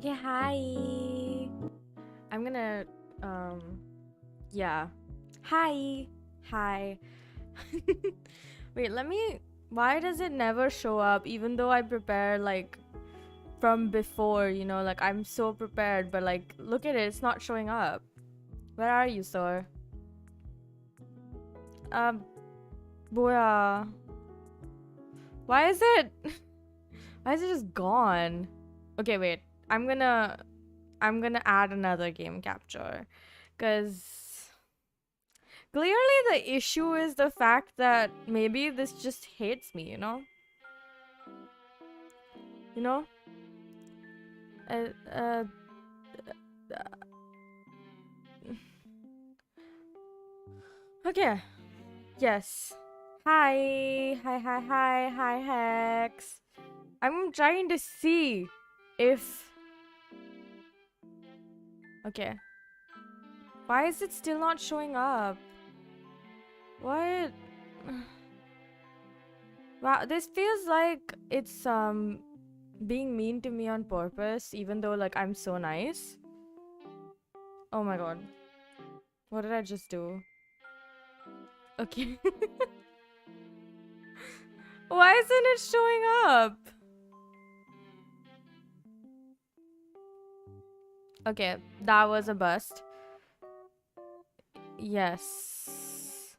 Okay, hi. I'm gonna, yeah. Hi. Hi. Wait, why does it never show up even though I prepare, like, from before, you know? Like, I'm so prepared, but, like, look at it, it's not showing up. Where are you, sir? Boya. Why is it... Why is it just gone? Okay, wait. I'm gonna add another game capture. Because clearly the issue is the fact that maybe this just hates me, you know? You know? Uh, uh, okay. Yes. Hi. Hi, hi, hi, hi, Hex. I'm trying to see if... Okay. Why is it still not showing up? What? Wow, this feels like it's, being mean to me on purpose, even though, like, I'm so nice. Oh my god. What did I just do? Okay. Why isn't it showing up? Okay, that was a bust. Yes.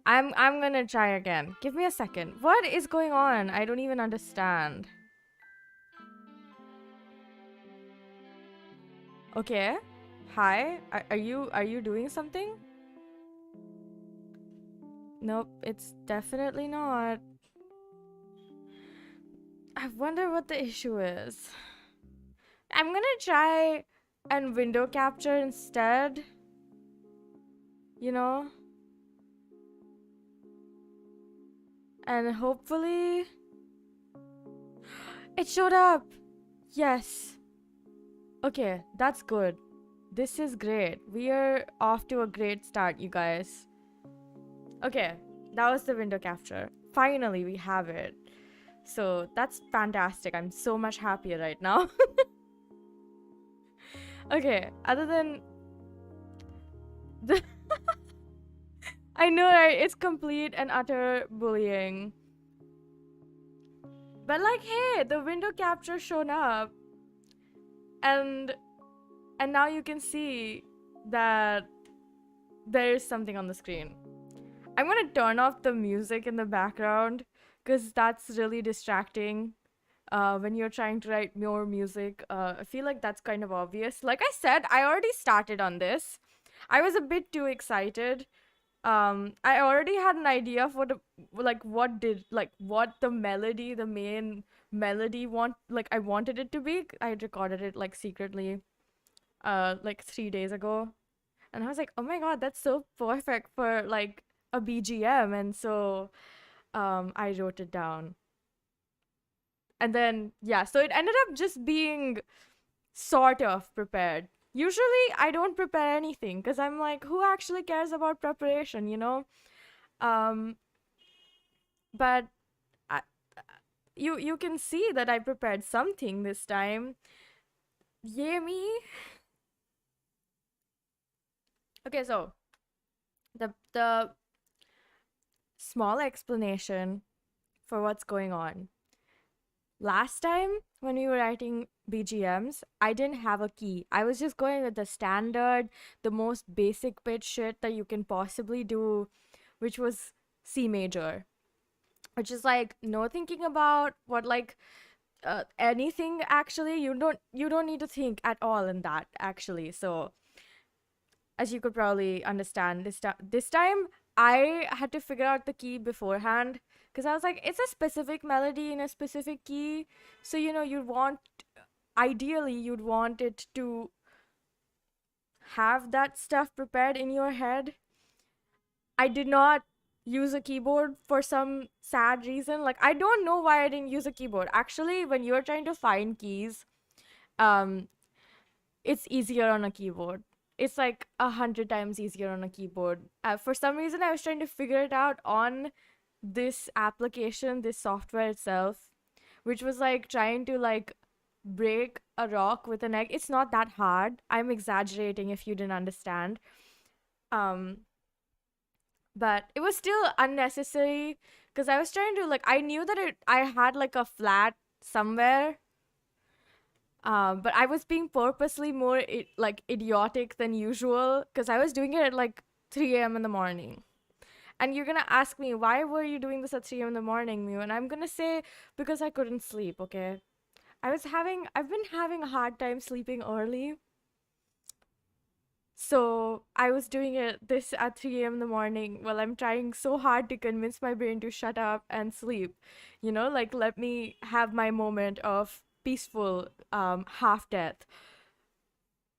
I'm gonna try again. Give me a second. What is going on? I don't even understand. Okay. Hi. Are you doing something? Nope, it's definitely not. I wonder what the issue is. I'm gonna try and window capture instead. You know? And hopefully... It showed up! Yes. Okay, that's good. This is great. We are off to a great start, you guys. Okay, that was the window capture. Finally, we have it. So that's fantastic. I'm so much happier right now. Okay, other than... I know, right? It's complete and utter bullying. But like, hey, the window capture shown up. And now you can see that there is something on the screen. I'm gonna turn off the music in the background because that's really distracting when you're trying to write more music. I feel like that's kind of obvious. Like I said, I already started on this. I was a bit too excited. I already had an idea of what the melody, the main melody I wanted it to be. I recorded it like secretly like 3 days ago. And I was like, oh my god, that's so perfect for like a BGM. And so I wrote it down. And then, yeah, so it ended up just being sort of prepared. Usually I don't prepare anything because I'm like, who actually cares about preparation, you know? Um, but I, you can see that I prepared something this time. Yay me. Okay, so the small explanation for what's going on. Last time when we were writing BGMs, I didn't have a key. I was just going with the standard, the most basic pitch shit that you can possibly do, which was C major. Which is like no thinking about what like anything actually. You don't need to think at all in that actually. So as you could probably understand, this time I had to figure out the key beforehand because I was like, it's a specific melody in a specific key. So, you know, ideally, you'd want it to have that stuff prepared in your head. I did not use a keyboard for some sad reason. Like, I don't know why I didn't use a keyboard. Actually, when you're trying to find keys, um, it's easier on a keyboard. It's like 100 times easier on a keyboard. For some reason, I was trying to figure it out on this application, this software itself, which was like trying to like break a rock with an egg. It's not that hard. I'm exaggerating if you didn't understand. Um, but it was still unnecessary because I was trying to like I knew that I had like a flat somewhere. But I was being purposely more like idiotic than usual because I was doing it at like 3 a.m. in the morning. And you're gonna ask me, why were you doing this at 3 a.m. in the morning, Mew? And I'm gonna say, because I couldn't sleep, okay? I've been having a hard time sleeping early. So I was doing it this at 3 a.m. in the morning while I'm trying so hard to convince my brain to shut up and sleep. You know, like let me have my moment of peaceful half death.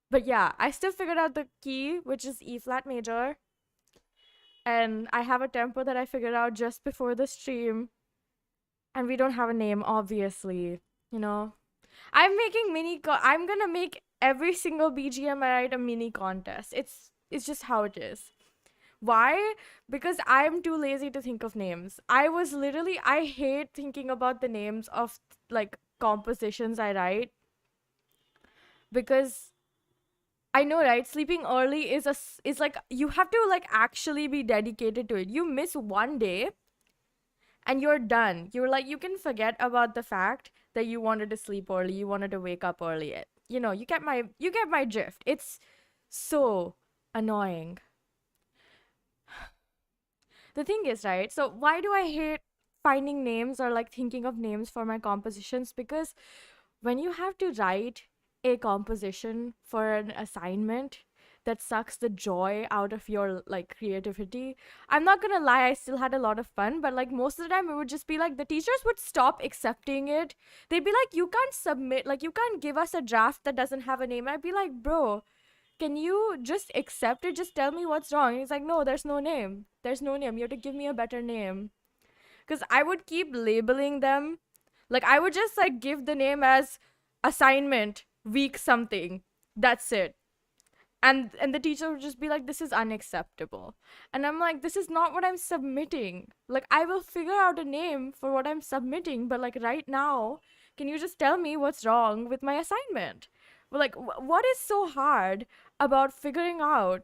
But yeah, I still figured out the key, which is E flat major. And I have a tempo that I figured out just before the stream. And we don't have a name, obviously. You know, I'm making I'm gonna make every single BGM I write a mini contest. It's just how it is. Why? Because I'm too lazy to think of names. I hate thinking about the names of like compositions I write because I know, right? Sleeping early is like you have to like actually be dedicated to it. You miss one day and you're done. You're like you can forget about the fact that you wanted to sleep early, you wanted to wake up early. You know, you get my drift. It's so annoying. The thing is, right? So why do I hate finding names or like thinking of names for my compositions? Because when you have to write a composition for an assignment that sucks the joy out of your like creativity. I'm not gonna lie, I still had a lot of fun, but like most of the time it would just be like the teachers would stop accepting it. They'd be like, you can't submit, like you can't give us a draft that doesn't have a name. I'd be like, bro, can you just accept it? Just tell me what's wrong. And he's like, no, there's no name. There's no name. You have to give me a better name. Because I would keep labeling them. Like, I would just, like, give the name as assignment, week something. That's it. And the teacher would just be like, this is unacceptable. And I'm like, this is not what I'm submitting. Like, I will figure out a name for what I'm submitting. But, like, right now, can you just tell me what's wrong with my assignment? But, like, what is so hard about figuring out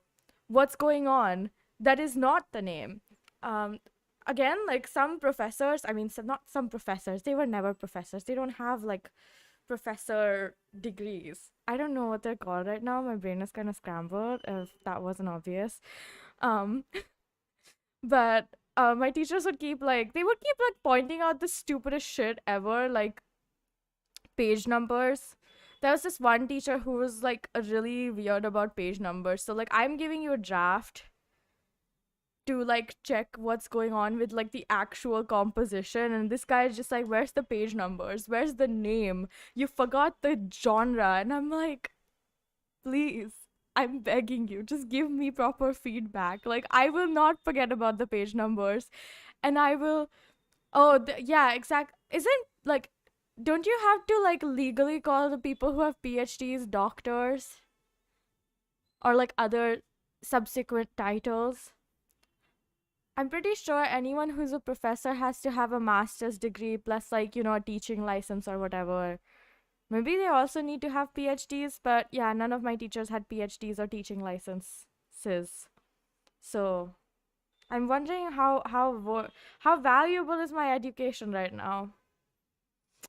what's going on that is not the name? Um, Again, like some professors, I mean, not some professors, they were never professors. They don't have like professor degrees. I don't know what they're called right now. My brain is kind of scrambled if that wasn't obvious. Um, but my teachers would keep like, they would keep like pointing out the stupidest shit ever, like page numbers. There was this one teacher who was like really weird about page numbers. So like I'm giving you a draft to like check what's going on with like the actual composition, and this guy is just like, where's the page numbers, where's the name, you forgot the genre. And I'm like, please, I'm begging you, just give me proper feedback. Like I will not forget about the page numbers, and I will. Oh yeah, exact. Isn't like, don't you have to like legally call the people who have PhDs doctors or like other subsequent titles? I'm pretty sure anyone who's a professor has to have a master's degree plus, like, you know, a teaching license or whatever. Maybe they also need to have PhDs, but yeah, none of my teachers had PhDs or teaching licenses. So I'm wondering how valuable is my education right now?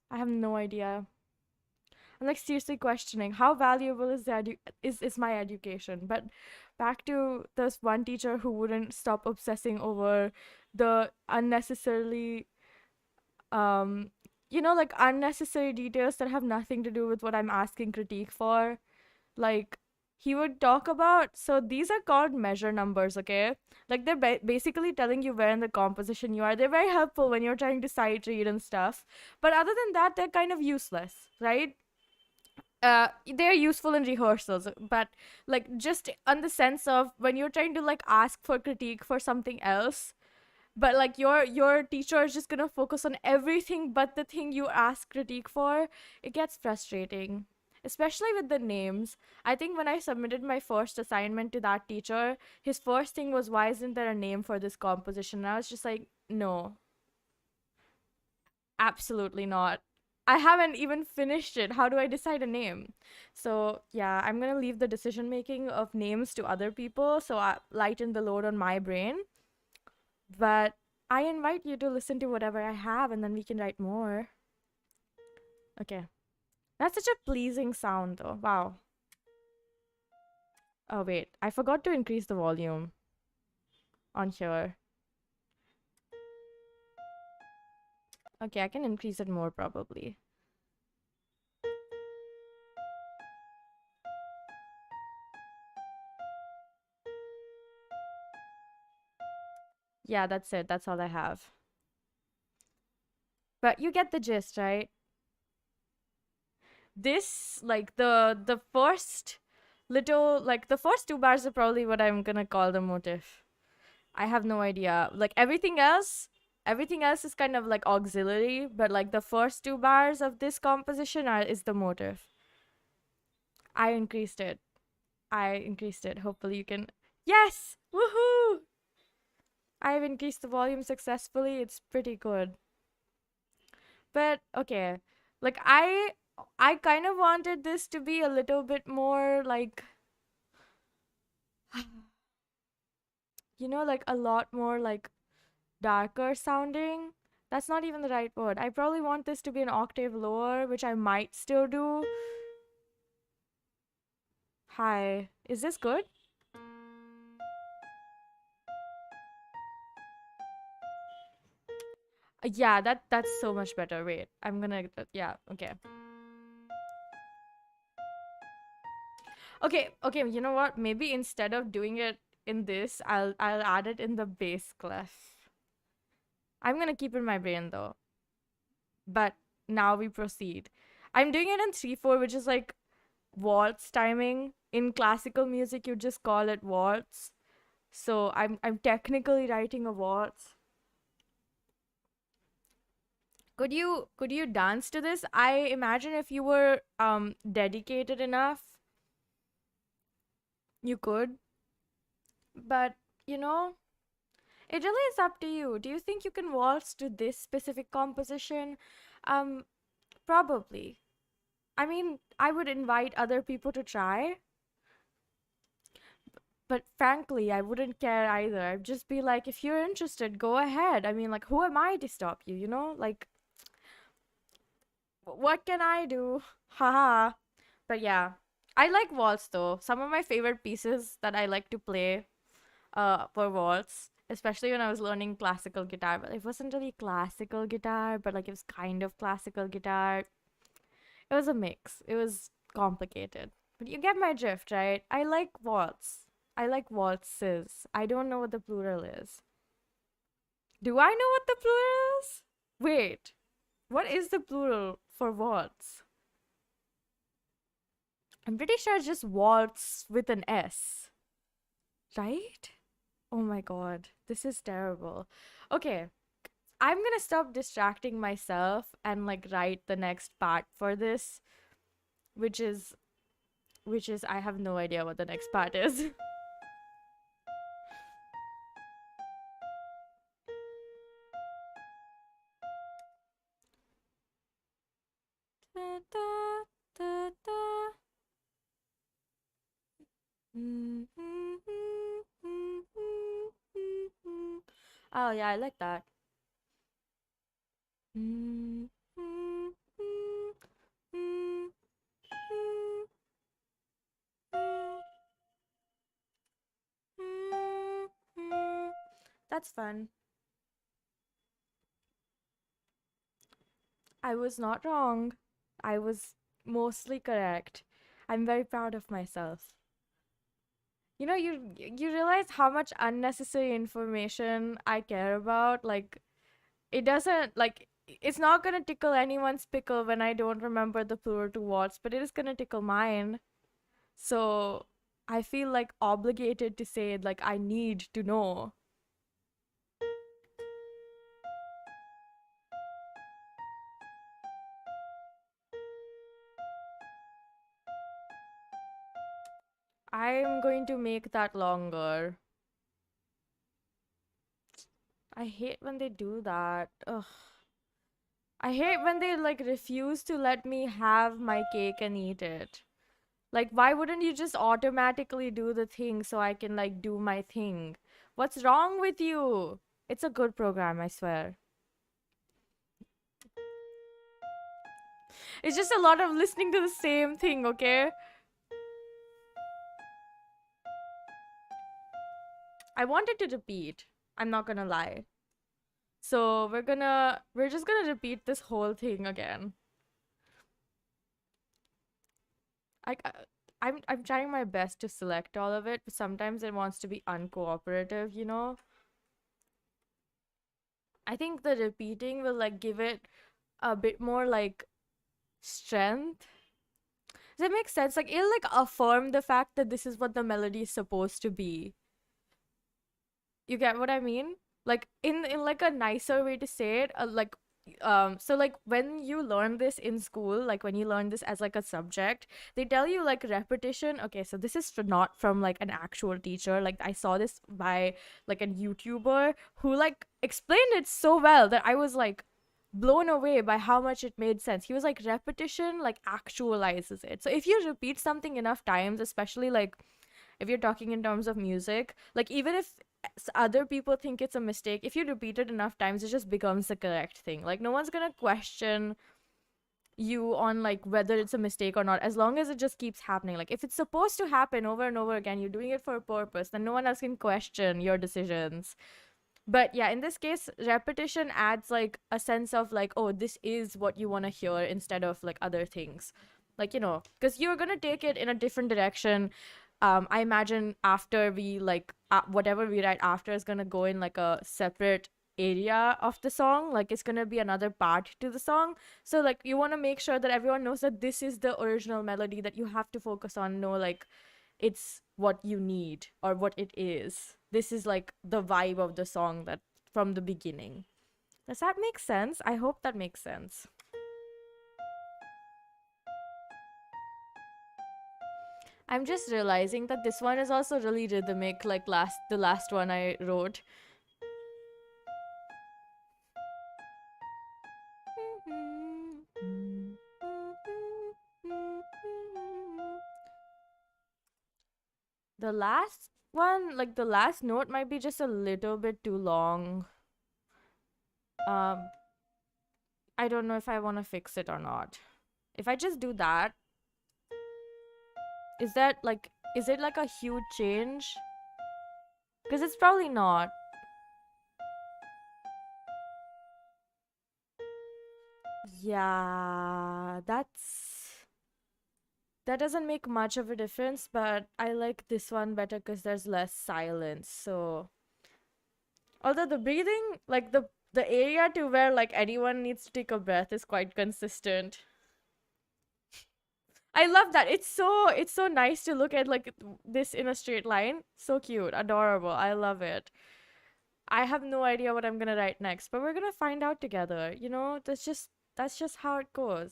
I have no idea. I'm like seriously questioning how valuable is my education. But back to this one teacher who wouldn't stop obsessing over the unnecessarily um like unnecessary details that have nothing to do with what I'm asking critique for. Like he would talk about, so these are called measure numbers, okay? Like they're basically telling you where in the composition you are. They're very helpful when you're trying to sight read and stuff, but other than that they're kind of useless, right? They're useful in rehearsals, but like just on the sense of when you're trying to like ask for critique for something else, but like your teacher is just gonna focus on everything but the thing you ask critique for, it gets frustrating, especially with the names. I think when I submitted my first assignment to that teacher, his first thing was, why isn't there a name for this composition? And I was just like, no, absolutely not. I haven't even finished it. How do I decide a name? So yeah, I'm gonna leave the decision making of names to other people, so I lighten the load on my brain. But I invite you to listen to whatever I have, and then we can write more. Okay. That's such a pleasing sound, though. Wow. Oh, wait. I forgot to increase the volume on here. Okay, I can increase it more probably. Yeah, that's it. That's all I have. But you get the gist, right? This, like, the first little, like, the first two bars are probably what I'm gonna call the motif. I have no idea. Like, everything else is kind of like auxiliary, but like the first two bars of this composition is the motif. I increased it. Hopefully you can. Yes! Woohoo! I've increased the volume successfully. It's pretty good. But okay. Like I kind of wanted this to be a little bit more like like a lot more like darker sounding. That's not even the right word. I probably want this to be an octave lower, which I might still do. Hi. Is this good? Yeah, that's so much better. Wait, I'm gonna yeah, okay. Okay, you know what? Maybe instead of doing it in this, I'll add it in the bass clef. I'm gonna keep it in my brain though. But now we proceed. I'm doing it in 3/4, which is like waltz timing. In classical music, you just call it waltz. So I'm technically writing a waltz. Could you dance to this? I imagine if you were dedicated enough, you could. But it really is up to you. Do you think you can waltz to this specific composition? Um, Probably. I mean, I would invite other people to try, but frankly, I wouldn't care either. I'd just be like, if you're interested, go ahead. I mean, like, who am I to stop you, Like, what can I do? Haha. But yeah, I like waltz though. Some of my favorite pieces that I like to play for waltz, especially when I was learning classical guitar, but it wasn't really classical guitar, but like it was kind of classical guitar. It was a mix. It was complicated. But you get my drift, right? I like waltz. I like waltzes. I don't know what the plural is. Do I know what the plural is? Wait, what is the plural for waltz? I'm pretty sure it's just waltz with an S, right? Oh my god, this is terrible. Okay, I'm gonna stop distracting myself and like write the next part for this, which is I have no idea what the next part is. Da, da, da, da. Oh yeah, I like that. That's fun. I was not wrong. I was mostly correct. I'm very proud of myself. You realize how much unnecessary information I care about? Like, it doesn't, like, it's not gonna tickle anyone's pickle when I don't remember the plural to words, but it is gonna tickle mine. So I feel like obligated to say, like, I need to know. I'm going to make that longer. I hate when they do that. Ugh. I hate when they like refuse to let me have my cake and eat it. Like, why wouldn't you just automatically do the thing so I can like do my thing? What's wrong with you? It's a good program, I swear. It's just a lot of listening to the same thing, okay? I wanted to repeat. I'm not gonna lie. So we're just gonna repeat this whole thing again. I I'm trying my best to select all of it, but sometimes it wants to be uncooperative, you know? I think the repeating will like give it a bit more like strength. Does that make sense? Like it'll like affirm the fact that this is what the melody is supposed to be. You get what I mean? Like in like a nicer way to say it, like so like when you learn this in school, like when you learn this as like a subject, they tell you like repetition. Okay, so this is not from like an actual teacher. Like I saw this by like a YouTuber who like explained it so well that I was like blown away by how much it made sense. He was like repetition like actualizes it. So if you repeat something enough times, especially like if you're talking in terms of music, like even if other people think it's a mistake, if you repeat it enough times, it just becomes the correct thing. Like no one's gonna question you on like whether it's a mistake or not, as long as it just keeps happening. Like if it's supposed to happen over and over again, you're doing it for a purpose, then no one else can question your decisions. But yeah, in this case, repetition adds like a sense of like, oh, this is what you want to hear instead of like other things. Like, you know, because you're going to take it in a different direction. I imagine after we like whatever we write after is going to go in like a separate area of the song. Like it's going to be another part to the song. So like you want to make sure that everyone knows that this is the original melody that you have to focus on. No, like it's what you need or what it is. This is like the vibe of the song that from the beginning. Does that make sense? I hope that makes sense. I'm just realizing that this one is also really rhythmic, like the last one I wrote. The last one, like the last note might be just a little bit too long. Um I don't know if I want to fix it or not. If I just do that, is that like is it like a huge change? Because it's probably not. Yeah, that doesn't make much of a difference, but I like this one better because there's less silence. So, although the breathing, like the area to where like anyone needs to take a breath is quite consistent. I love that. It's so nice to look at like this in a straight line. So cute, adorable. I love it. I have no idea what I'm gonna write next, but we're gonna find out together. You know, that's just how it goes.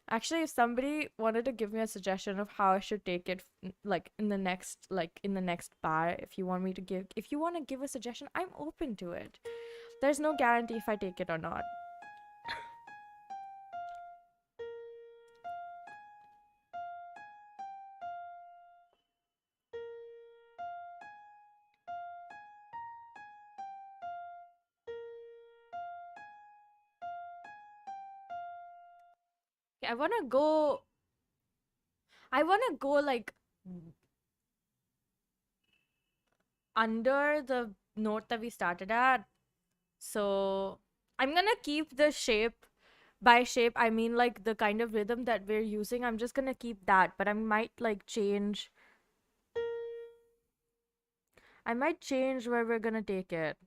Actually, if somebody wanted to give me a suggestion of how I should take it, like in the next bar, if you want to give a suggestion, I'm open to it. There's no guarantee if I take it or not. Okay, I wanna go like under the note that we started at. So I'm gonna keep the shape. By shape, I mean like the kind of rhythm that we're using. I'm just gonna keep that, but I might change where we're gonna take it.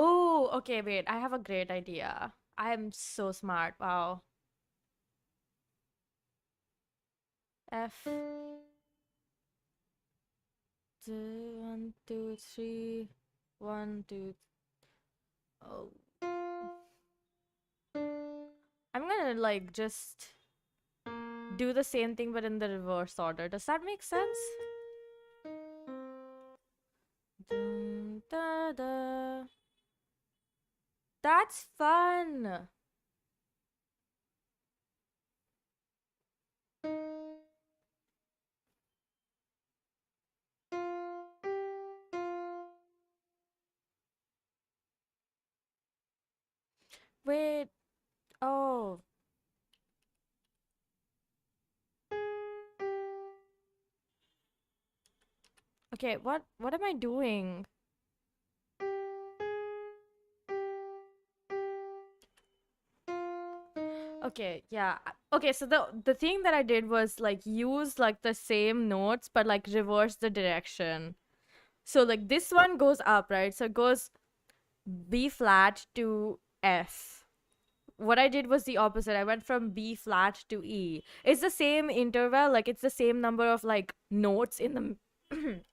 Oh, okay, wait. I have a great idea. I am so smart. Wow. F. 1, 2, 3. 1, 2. Oh. I'm gonna like just do the same thing but in the reverse order. Does that make sense? That's fun. Wait. Oh. Okay, what am I doing? Okay, yeah. Okay, so the thing that I did was like use like the same notes but like reverse the direction. So like this one goes up, right? So it goes B flat to F. What I did was the opposite. I went from B flat to E. It's the same interval, like it's the same number of like notes in the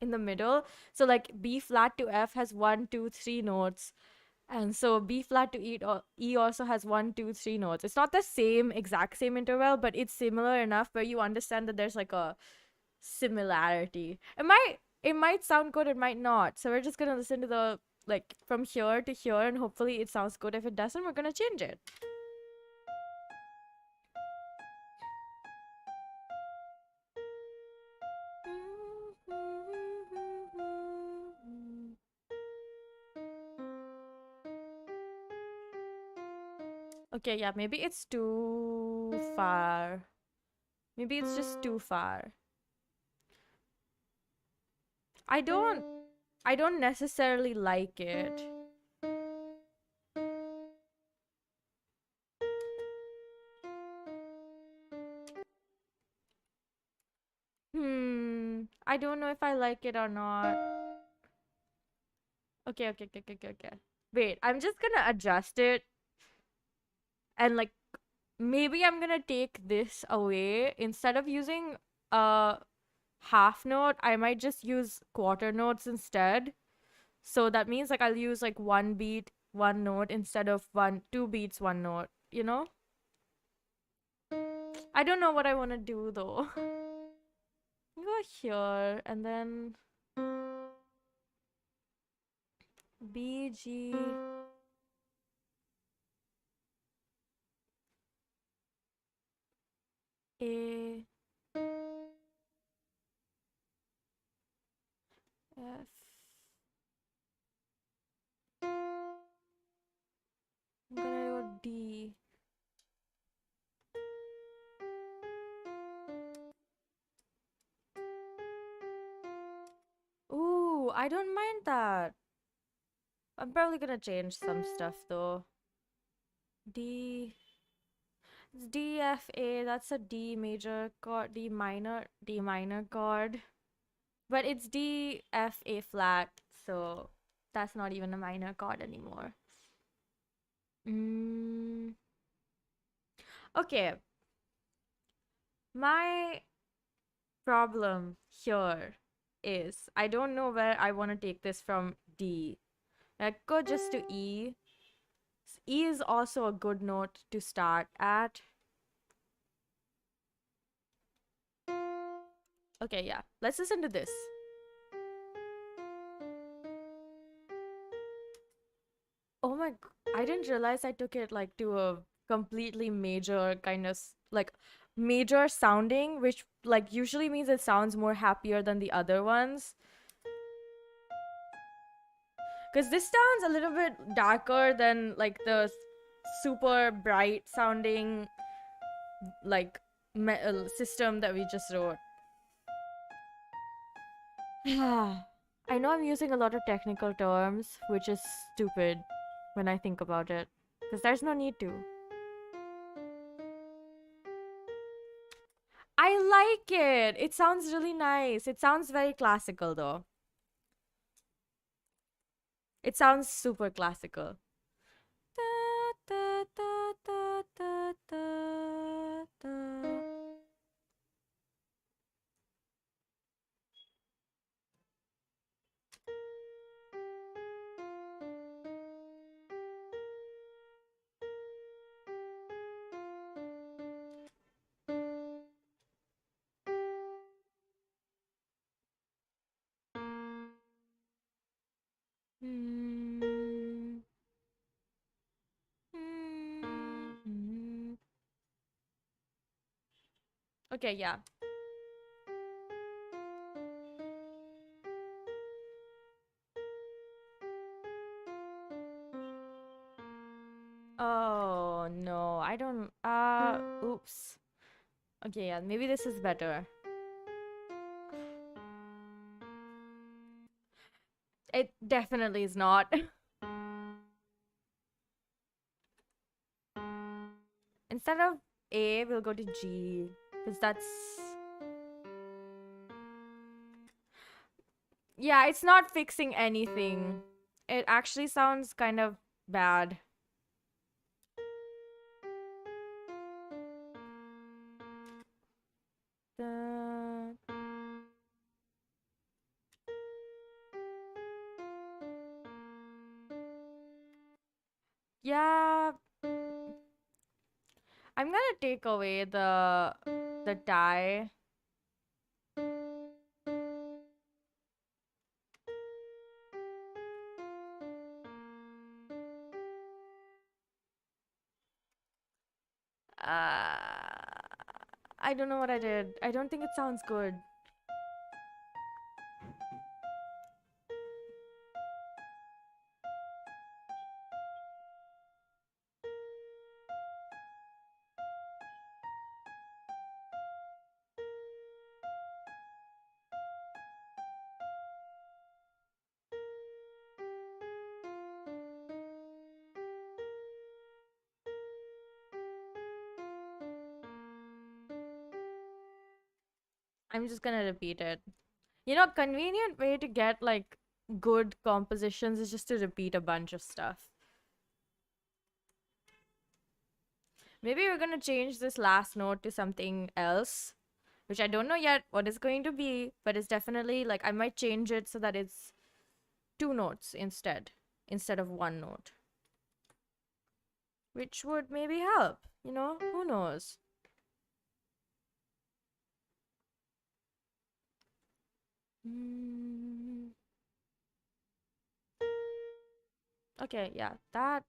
in the middle. So like B flat to F has one, two, three notes. And so B flat to E also has one, two, three notes. It's not the same exact same interval, but it's similar enough where you understand that there's like a similarity. It might sound good, it might not. So we're just gonna listen to the like from here to here and hopefully it sounds good. If it doesn't, we're gonna change it. Okay, yeah, maybe it's too far. Maybe it's just too far. I don't I don't necessarily like it. I don't know if I like it or not. Okay. Wait, I'm just gonna adjust it and like maybe I'm gonna take this away. Instead of using a half note, I might just use quarter notes instead. So that means like I'll use like one beat, one note instead of two beats, one note, you know? I don't know what I wanna do though. Go here and then BG A F. I'm gonna go D. Ooh, I don't mind that. I'm probably gonna change some stuff though. D. It's D F A. That's a D major chord. D minor chord. But it's D F A flat, so that's not even a minor chord anymore. Okay. My problem here is I don't know where I want to take this from D. I could just to E. E is also a good note to start at. Okay, yeah. Let's listen to this. Oh my, I didn't realize I took it like to a completely major kind of like major sounding, which like usually means it sounds more happier than the other ones. Because this sounds a little bit darker than like the super bright sounding like system that we just wrote. I know I'm using a lot of technical terms, which is stupid when I think about it. Because there's no need to. I like it. It sounds really nice. It sounds very classical though. It sounds super classical. Hmm. Okay, yeah. Oh no, I don't. Oops. Okay, yeah, maybe this is better. It definitely is not. Instead of A, we'll go to G. Because that's. Yeah, it's not fixing anything. It actually sounds kind of bad. Uh, yeah, I'm gonna take away the die. I don't know what I did. I don't think it sounds good. I'm just gonna repeat it. You know, convenient way to get like good compositions is just to repeat a bunch of stuff. Maybe we're gonna change this last note to something else, which I don't know yet what it's going to be, but it's definitely like I might change it so that it's two notes instead of one note, which would maybe help. You know, who knows? Mm. Okay, yeah, that.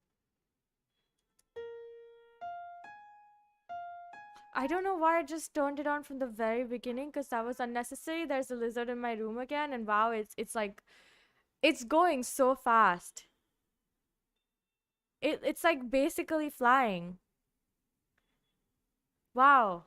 I don't know why I just turned it on from the very beginning because that was unnecessary. There's a lizard in my room again, and wow, it's like it's going so fast. It's like basically flying. Wow.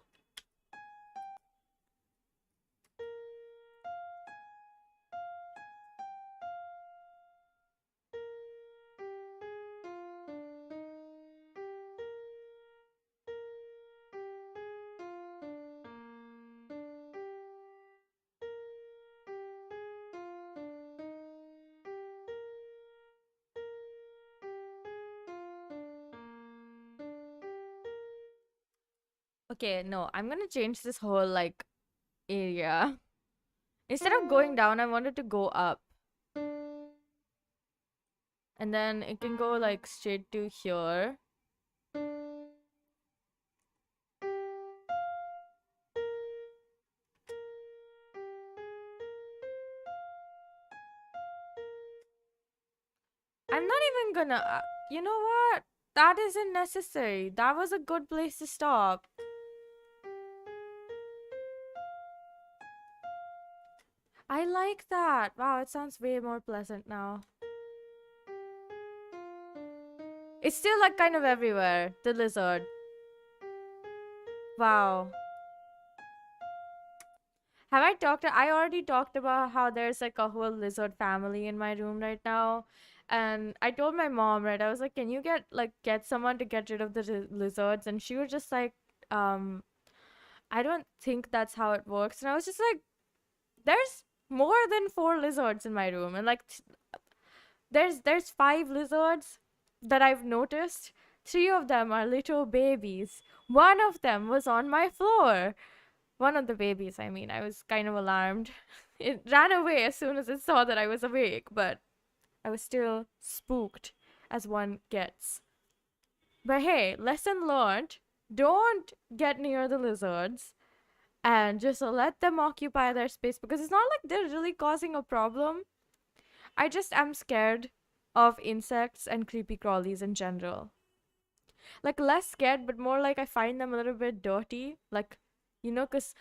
Okay, no, I'm gonna change this whole like area. Instead of going down, I wanted to go up. And then it can go like straight to here. I'm not even gonna. You know what? That isn't necessary. That was a good place to stop. I like that. Wow, it sounds way more pleasant now. It's still like kind of everywhere. The lizard. Wow. Have I talked? I already talked about how there's like a whole lizard family in my room right now. And I told my mom, right? I was like, can you get someone to get rid of the lizards? And she was just like, I don't think that's how it works. And I was just like, there's more than 4 lizards in my room. And like there's 5 lizards that I've noticed. 3 of them are little babies. One of them was on my floor. One of the babies, I mean, I was kind of alarmed. It ran away as soon as it saw that I was awake, but I was still spooked, as one gets. But hey, lesson learned. Don't get near the lizards and just let them occupy their space because it's not like they're really causing a problem. I just am scared of insects and creepy crawlies in general. Like less scared, but more like I find them a little bit dirty. Like You know, because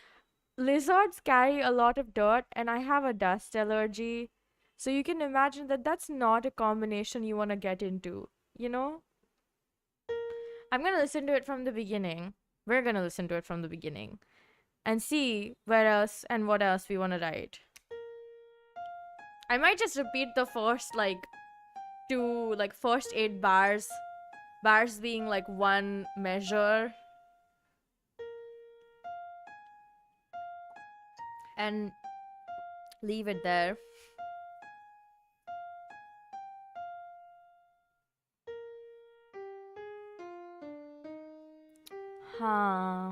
lizards carry a lot of dirt, and I have a dust allergy. So you can imagine that that's not a combination you want to get into, you know? I'm going to listen to it from the beginning. We're going to listen to it from the beginning and see where else and what else we want to write. I might just repeat the first, like, first 8 bars. Bars being like one measure. And leave it there. Huh.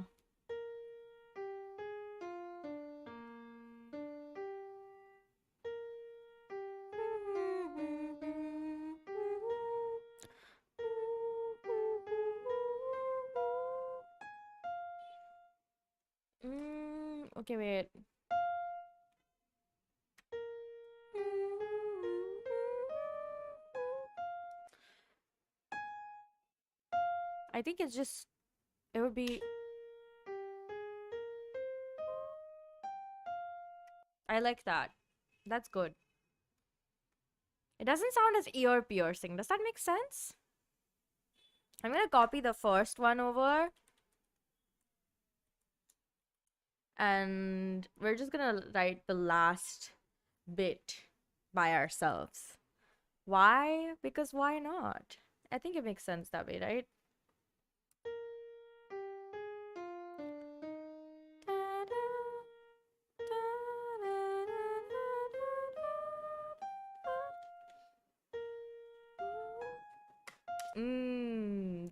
Okay, wait. I think it's just, it would be, I like that. That's good. It doesn't sound as ear piercing. Does that make sense? I'm gonna copy the first one over. And we're just gonna write the last bit by ourselves. Why? Because why not? I think it makes sense that way, right?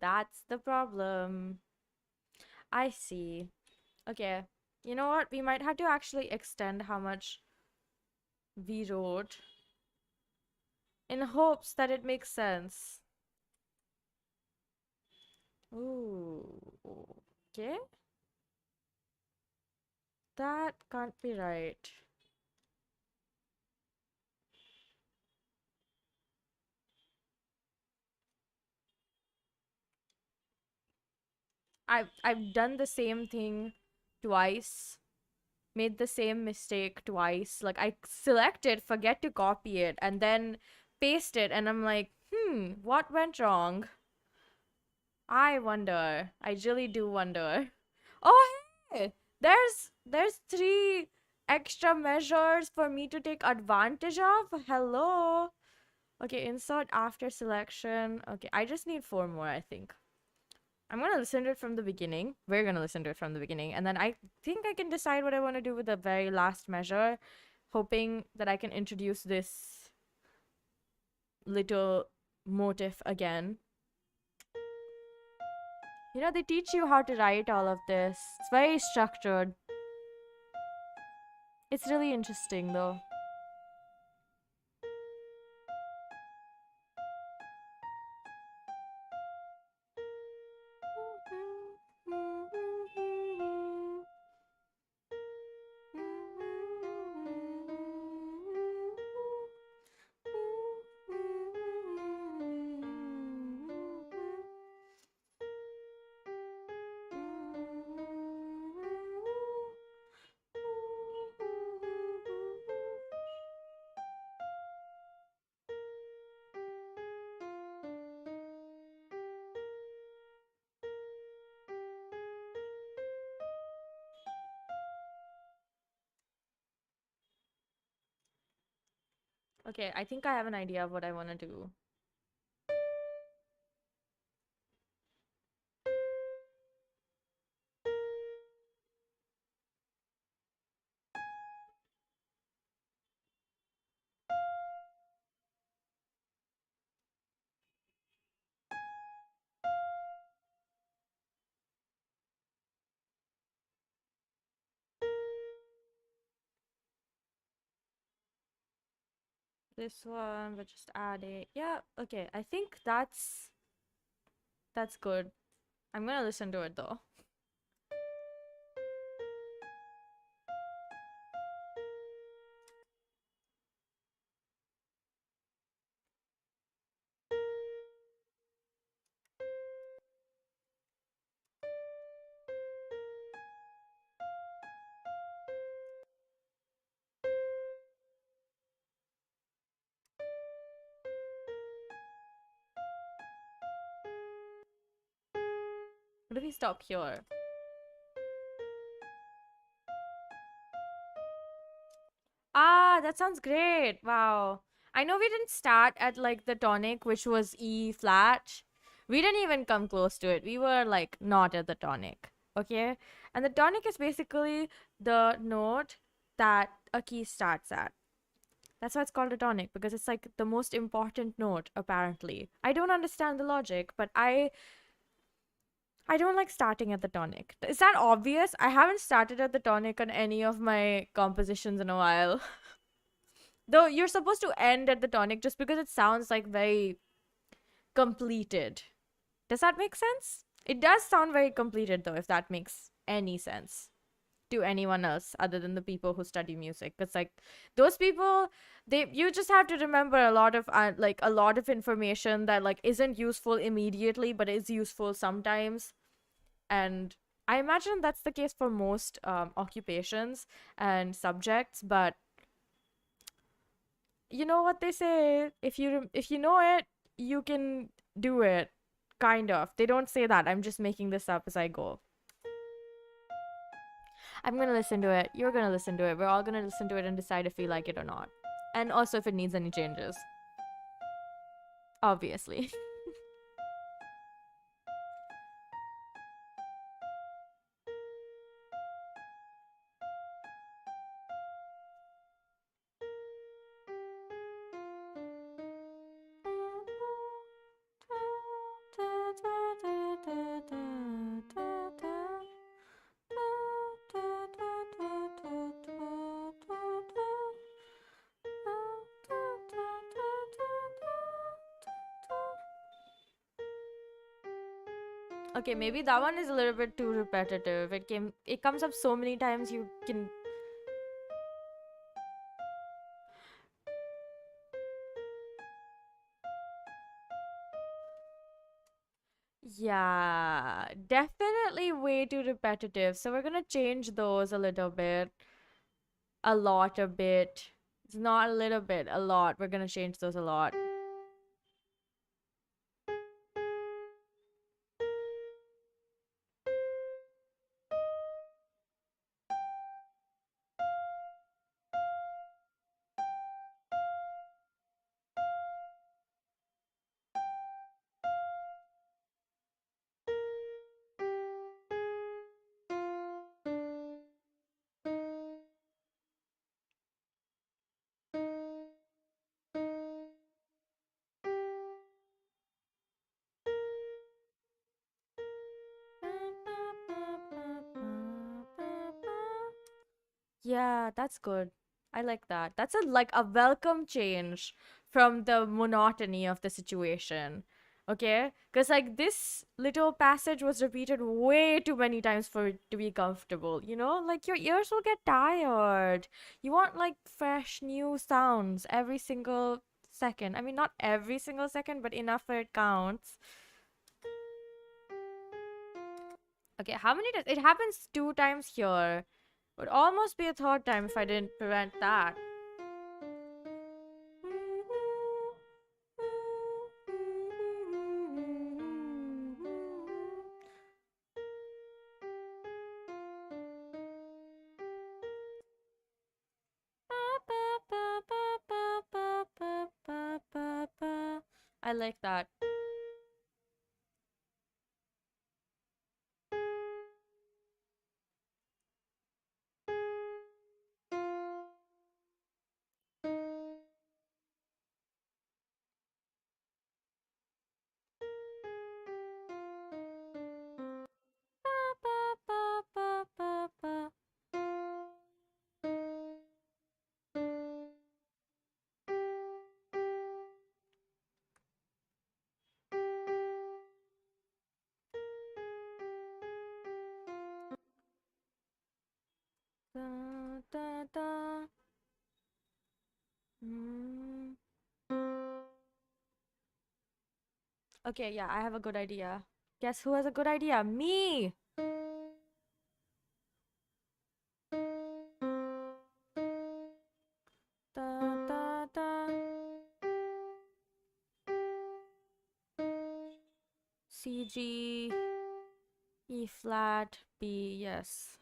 That's the problem. I see. Okay. You know what? We might have to actually extend how much we wrote in hopes that it makes sense. Ooh. Okay. That can't be right. I've done the same thing twice. Made the same mistake twice. Like I select it, forget to copy it, and then paste it, and I'm like, what went wrong? I wonder. I really do wonder. Oh hey! There's 3 extra measures for me to take advantage of. Hello. Okay, insert after selection. Okay, I just need 4 more, I think. I'm gonna listen to it from the beginning. We're gonna listen to it from the beginning. And then I think I can decide what I want to do with the very last measure, hoping that I can introduce this little motif again. You know, they teach you how to write all of this. It's very structured. It's really interesting, though. Okay, I think I have an idea of what I want to do. This one, but just add it. Yeah, okay. I think that's good. I'm gonna listen to it though. What if we stop here? Ah, that sounds great. Wow. I know we didn't start at like the tonic, which was E flat. We didn't even come close to it. We were like not at the tonic. Okay? And the tonic is basically the note that a key starts at. That's why it's called a tonic, because it's like the most important note, apparently. I don't understand the logic, but I don't like starting at the tonic. Is that obvious? I haven't started at the tonic on any of my compositions in a while. Though you're supposed to end at the tonic just because it sounds like very completed. Does that make sense? It does sound very completed though, if that makes any sense to anyone else other than the people who study music. It's like those people, you just have to remember a lot of like a lot of information that like isn't useful immediately but is useful sometimes. And I imagine that's the case for most occupations and subjects, but you know what they say, if you know it, you can do it. Kind of. They don't say that. I'm just making this up as I go. I'm gonna listen to it. You're gonna listen to it. We're all gonna listen to it and decide if we like it or not. And also if it needs any changes. Obviously. Okay, maybe that one is a little bit too repetitive. It comes up so many times you can. Yeah, definitely way too repetitive. So we're gonna change those a little bit. A lot, a bit. It's not a little bit, a lot. We're gonna change those a lot. Yeah, that's good. I like that. That's a welcome change from the monotony of the situation. Okay? Because like this little passage was repeated way too many times for it to be comfortable, you know? Like your ears will get tired. You want like fresh new sounds every single second. I mean, not every single second, but enough where it counts. Okay, how many does it happens 2 times here? Would almost be a third time if I didn't prevent that. I like that. Da, da, da. Mm. Okay, yeah, I have a good idea. Guess who has a good idea? Me! Da, da, da. CG. E flat, B, yes.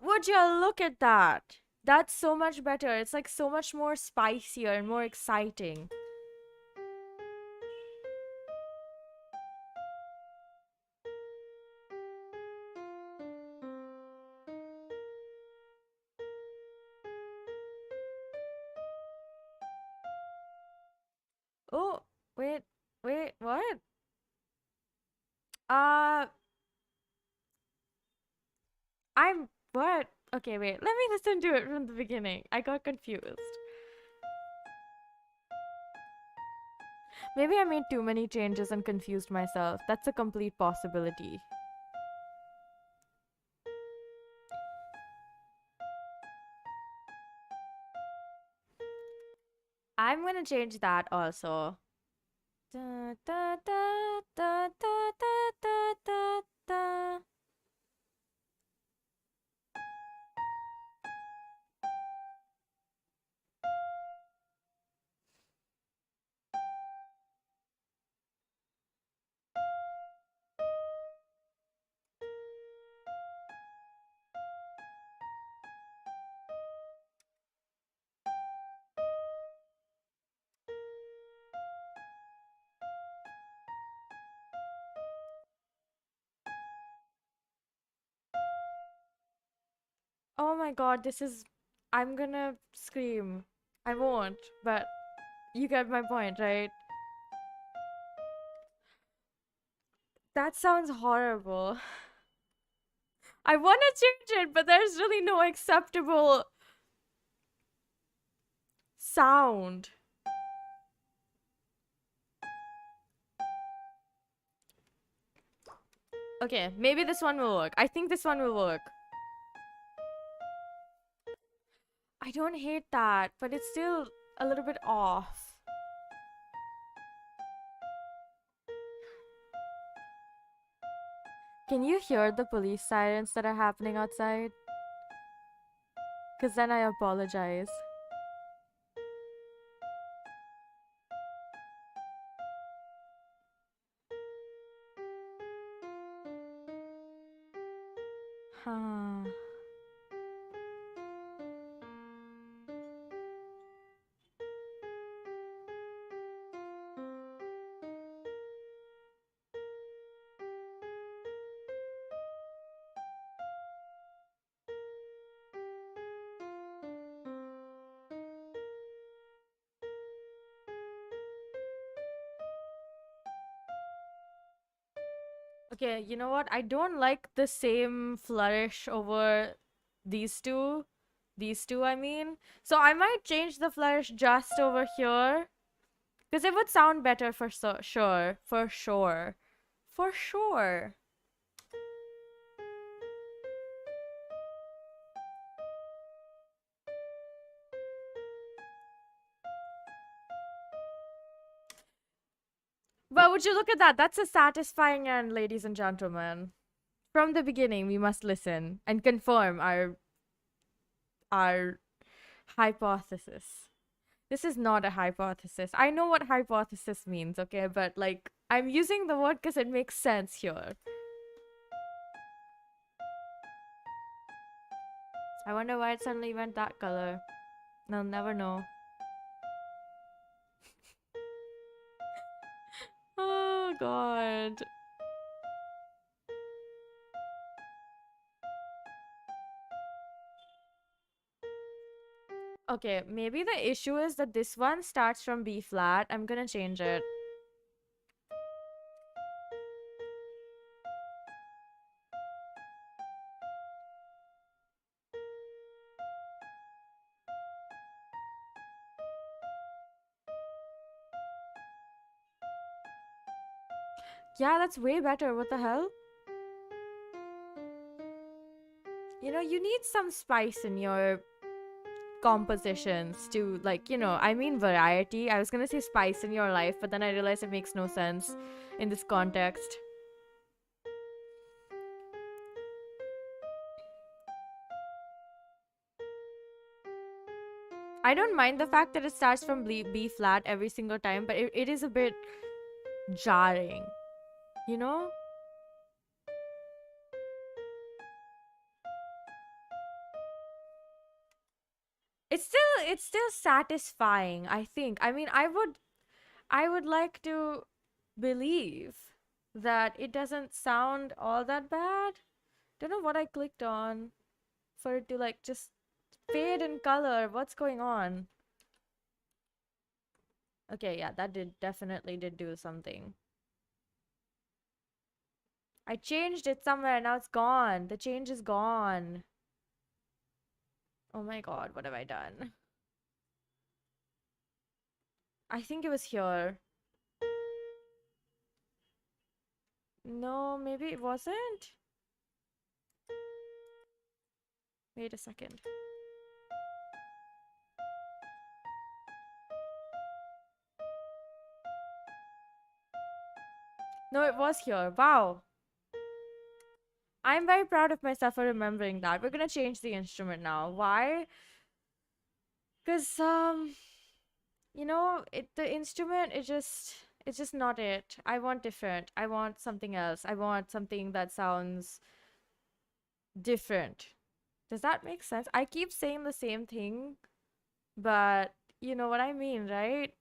Would you look at that? That's so much better. It's like so much more spicier and more exciting. Oh, wait, what? Uh, I'm what? Okay, wait. Let me listen to it from the beginning. I got confused. Maybe I made too many changes and confused myself. That's a complete possibility. I'm gonna change that also. Da, da, da, da, da, da, da, da, da. Oh my god, this is. I'm gonna scream. I won't, but you get my point, right? That sounds horrible. I wanna change it, but there's really no acceptable sound. Okay, maybe this one will work. I think this one will work. I don't hate that, but it's still a little bit off. Can you hear the police sirens that are happening outside? Because then I apologize. Huh. Okay, you know what? I don't like the same flourish over these two. These two, I mean. So I might change the flourish just over here. Because it would sound better for sure. For sure. For sure. But would you look at that? That's a satisfying end, ladies and gentlemen. From the beginning, we must listen and confirm our hypothesis. This is not a hypothesis. I know what hypothesis means, okay? But like, I'm using the word because it makes sense here. I wonder why it suddenly went that color. I'll never know. Oh god. Okay, maybe the issue is that this one starts from B flat. I'm gonna change it. Yeah, that's way better. What the hell? You know, you need some spice in your compositions to, like, you know, I mean variety. I was gonna say spice in your life, but then I realized it makes no sense in this context. I don't mind the fact that it starts from B flat every single time, but it is a bit jarring, you know? It's still satisfying, I think. I mean, I would like to believe that it doesn't sound all that bad. Don't know what I clicked on for it to like just fade in color. What's going on? Okay, yeah, that definitely did do something. I changed it somewhere, now it's gone. The change is gone. Oh my god, what have I done? I think it was here. No, maybe it wasn't. Wait a second. No, it was here. Wow. I'm very proud of myself for remembering that. We're gonna change the instrument now. Why? Because the instrument is just it's just not it. I want different. I want something else. I want something that sounds different. Does that make sense? I keep saying the same thing, but you know what I mean, right?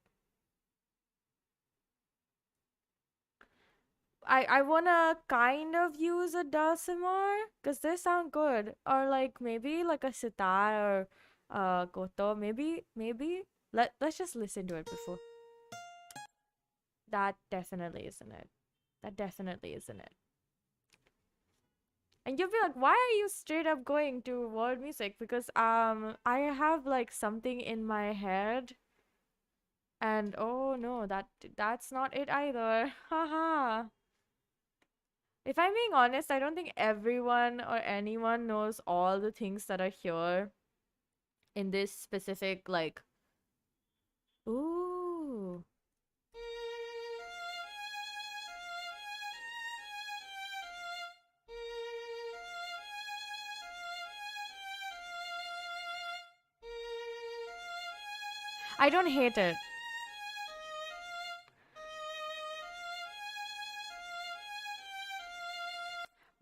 I wanna kind of use a dulcimer because they sound good, or like maybe like a sitar or koto. Maybe let's just listen to it before. That definitely isn't it. That definitely isn't it. And you'll be like, why are you straight up going to world music? Because I have like something in my head, and oh no, that's not it either. Haha. If I'm being honest, I don't think everyone or anyone knows all the things that are here in this specific, like, ooh. I don't hate it.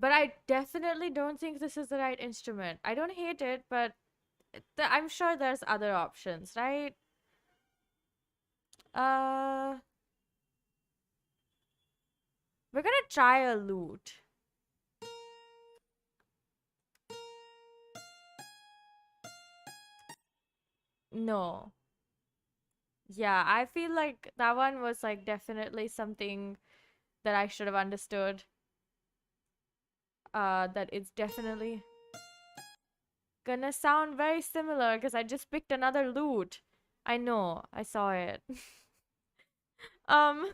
But I definitely don't think this is the right instrument. I don't hate it, but I'm sure there's other options, right? Uh, we're gonna try a lute. No. Yeah, I feel like that one was like definitely something that I should have understood. That it's definitely gonna sound very similar because I just picked another lute. I know, I saw it. um,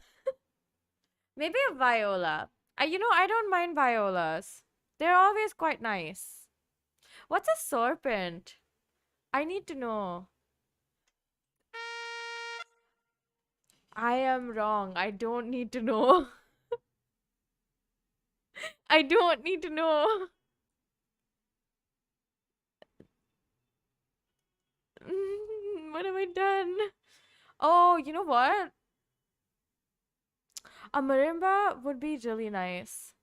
maybe a viola. I don't mind violas. They're always quite nice. What's a serpent? I need to know. I am wrong. I don't need to know. I don't need to know. What have I done? Oh, you know what? A marimba would be really nice.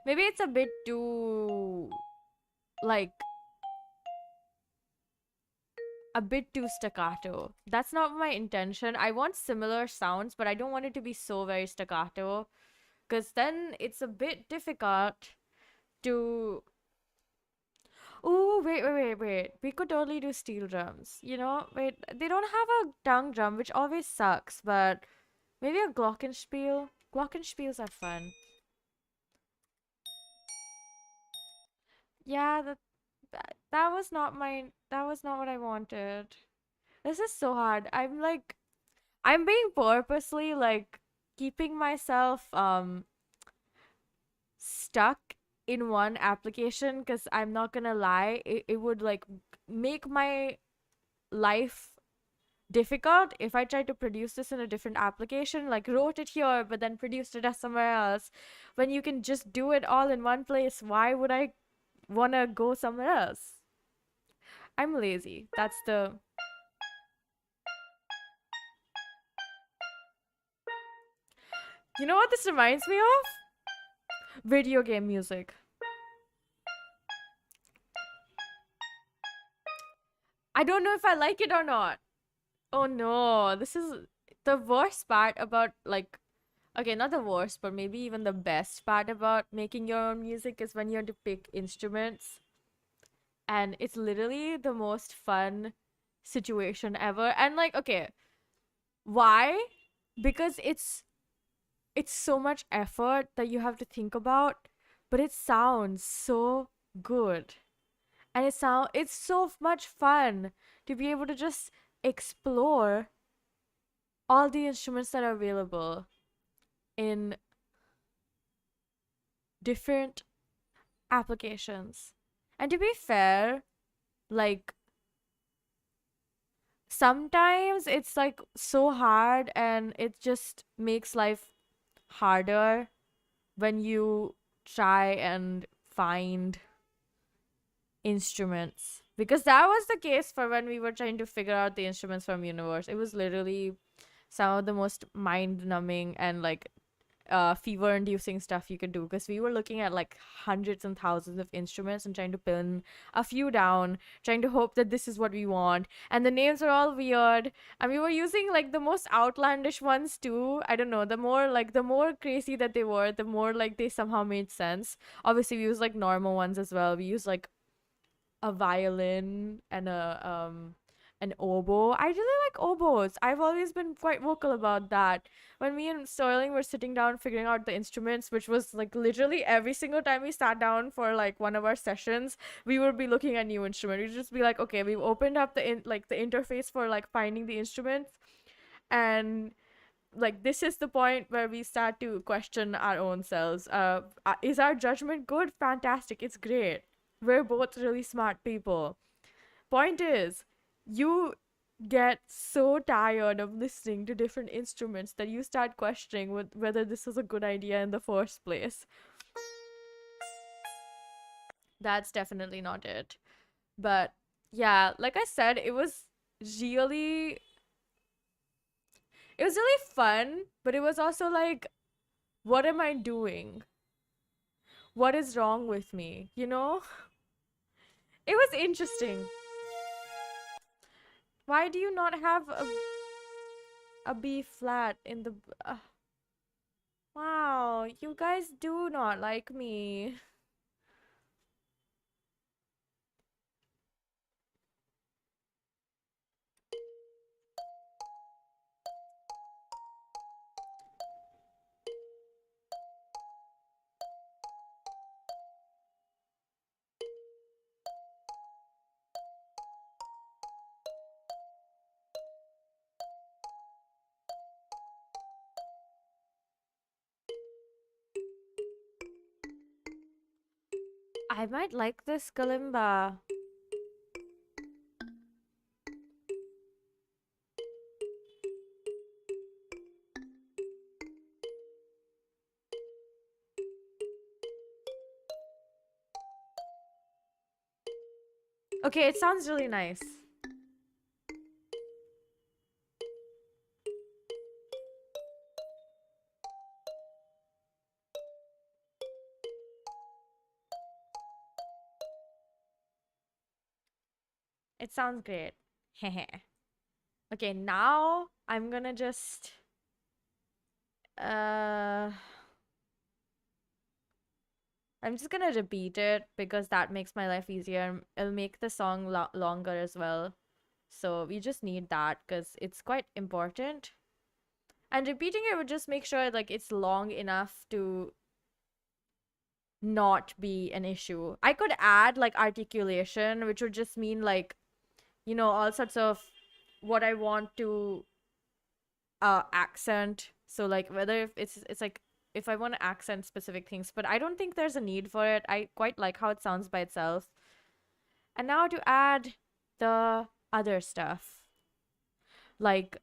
Maybe it's a bit too, like, a bit too staccato. That's not my intention. I want similar sounds, but I don't want it to be so very staccato because then it's a bit difficult to. Oh, wait. We could totally do steel drums. Wait, they don't have a tongue drum, which always sucks, but maybe a glockenspiel. Glockenspiels are fun. Yeah, that was not that was not what I wanted. This is so hard. I'm being purposely like keeping myself stuck in one application because I'm not gonna lie, it would like make my life difficult if I tried to produce this in a different application, like wrote it here but then produced it as somewhere else. When you can just do it all in one place, why would I wanna go somewhere else. I'm lazy. That's the. You know what this reminds me of? Video game music. I don't know if I like it or not. Oh no, this is the worst part about like okay, not the worst, but maybe even the best part about making your own music is when you have to pick instruments. And it's literally the most fun situation ever. And like, okay, why? Because it's so much effort that you have to think about, but it sounds so good. And it's so much fun to be able to just explore all the instruments that are available in different applications. And to be fair, like sometimes it's like so hard and it just makes life harder when you try and find instruments, because that was the case for when we were trying to figure out the instruments from universe. It was literally some of the most mind numbing and like fever inducing stuff you could do, because we were looking at like hundreds and thousands of instruments and trying to pin a few down, trying to hope that this is what we want. And the names are all weird. And we were using like the most outlandish ones too. I don't know. The more crazy that they were, the more like they somehow made sense. Obviously, we use like normal ones as well. We use like a violin and a an oboe. I really like oboes. I've always been quite vocal about that. When me and Sterling were sitting down figuring out the instruments, which was like literally every single time we sat down for like one of our sessions, we would be looking at new instrument. We'd just be like, okay, we've opened up the interface for like finding the instruments, and like this is the point where we start to question our own selves. Is our judgment good? Fantastic, it's great. We're both really smart people. Point is, you get so tired of listening to different instruments that you start questioning whether this was a good idea in the first place. That's definitely not it. But yeah, like I said, really it was really fun, but it was also like, what am I doing? What is wrong with me? You know? It was interesting. Why do you not have a B flat in the wow, you guys do not like me. I might like this kalimba. Okay, it sounds really nice. It sounds great. Okay, now I'm gonna just uh I'm just gonna repeat it because that makes my life easier. It'll make the song longer as well. So we just need that because it's quite important. And repeating it would just make sure like it's long enough to not be an issue. I could add like articulation, which would just mean like, you know, all sorts of what I want to accent. So like whether if it's like if I want to accent specific things, but I don't think there's a need for it. I quite like how it sounds by itself. And now to add the other stuff. Like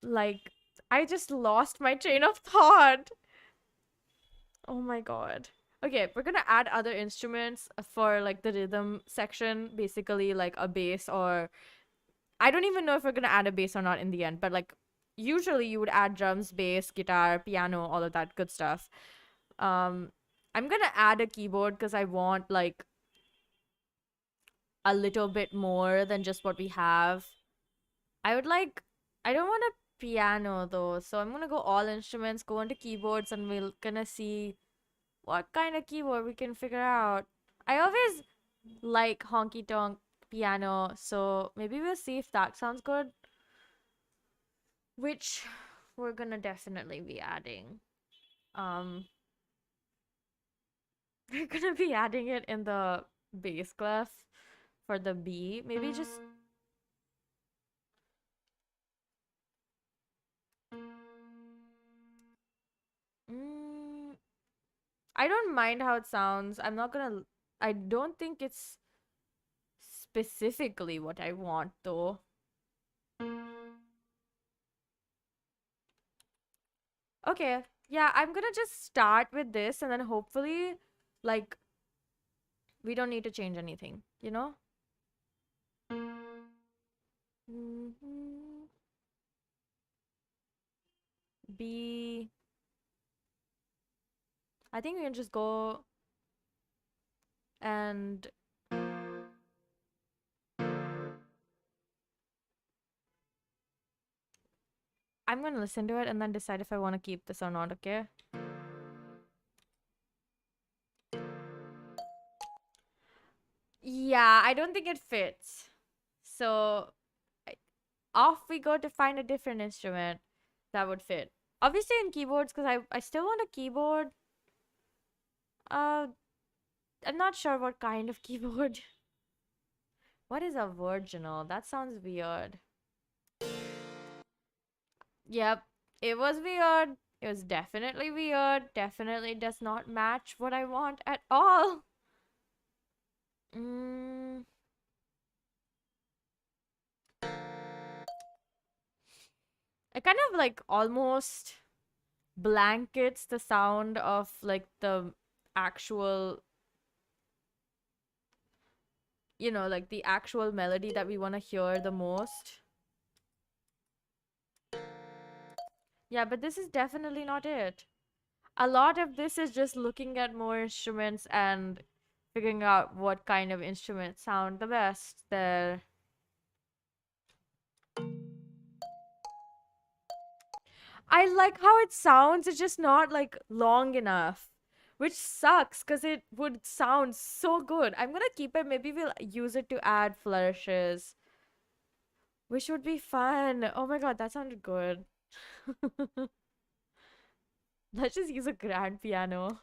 like I just lost my train of thought. Oh my god. Okay, we're gonna add other instruments for like the rhythm section, basically like a bass, or I don't even know if we're gonna add a bass or not in the end, but like usually you would add drums, bass, guitar, piano, all of that good stuff. Um, I'm gonna add a keyboard because I want like a little bit more than just what we have. I would like, I don't want a piano though, so I'm gonna go all instruments, go into keyboards, and we're gonna see what kind of keyboard we can figure out. I always like honky tonk piano, so maybe we'll see if that sounds good, which we're gonna definitely be adding. Um, we're gonna be adding it in the bass clef for the B. Maybe just mm, I don't mind how it sounds. I'm not gonna. I don't think it's specifically what I want though. Okay, yeah, I'm gonna just start with this and then hopefully, like, we don't need to change anything, you know? Mhm. B. I think we can just go and I'm gonna listen to it and then decide if I want to keep this or not, okay? Yeah, I don't think it fits. So off we go to find a different instrument that would fit. Obviously in keyboards, because I still want a keyboard. Uh, I'm not sure what kind of keyboard. What is a virginal? That sounds weird. Yep, it was weird. It was definitely weird. Definitely does not match what I want at all. Mm, it kind of like almost blankets the sound of like the actual, like the actual melody that we want to hear the most. Yeah, but this is definitely not it. A lot of this is just looking at more instruments and figuring out what kind of instruments sound the best there. I like how it sounds, it's just not like long enough, which sucks because it would sound so good. I'm gonna keep it, maybe we'll use it to add flourishes, which would be fun. Oh my god, that sounded good. Let's just use a grand piano.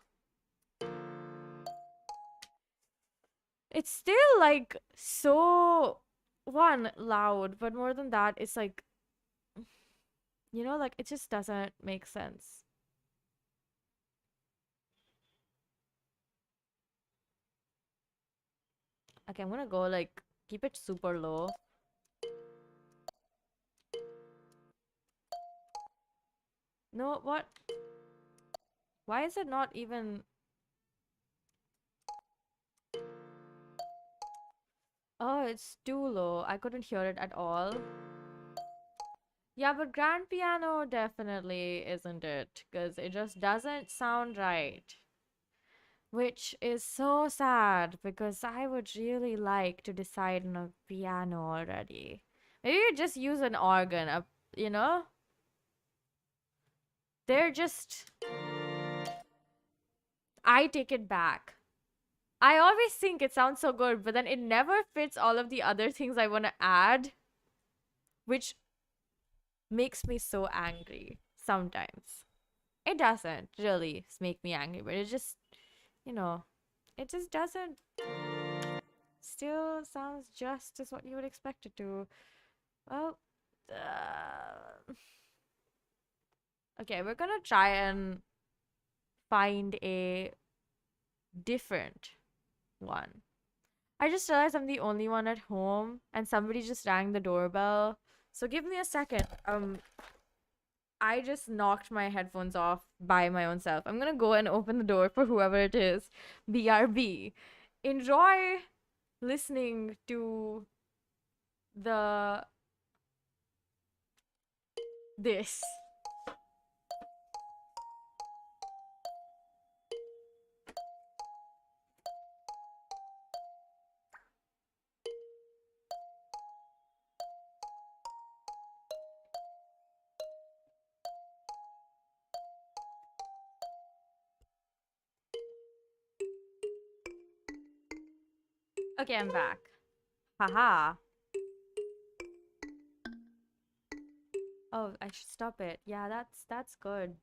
It's still like so one loud, but more than that, it's like like it just doesn't make sense. Okay, I'm gonna go like keep it super low. No, what? Why is it not even? Oh, it's too low. I couldn't hear it at all. Yeah, but grand piano definitely isn't it, because it just doesn't sound right. Which is so sad because I would really like to decide on a piano already. Maybe you just use an organ, you know? They're just. I take it back. I always think it sounds so good, but then it never fits all of the other things I want to add, which makes me so angry sometimes. It doesn't really make me angry, but it just, you know, it just doesn't still sounds just as what you would expect it to. Well, okay, we're gonna try and find a different one. I just realized I'm the only one at home and somebody just rang the doorbell. So give me a second. I just knocked my headphones off by my own self. I'm gonna go and open the door for whoever it is. BRB. Enjoy listening to the this. Okay, I'm back. Haha. Oh, I should stop it. Yeah, that's good.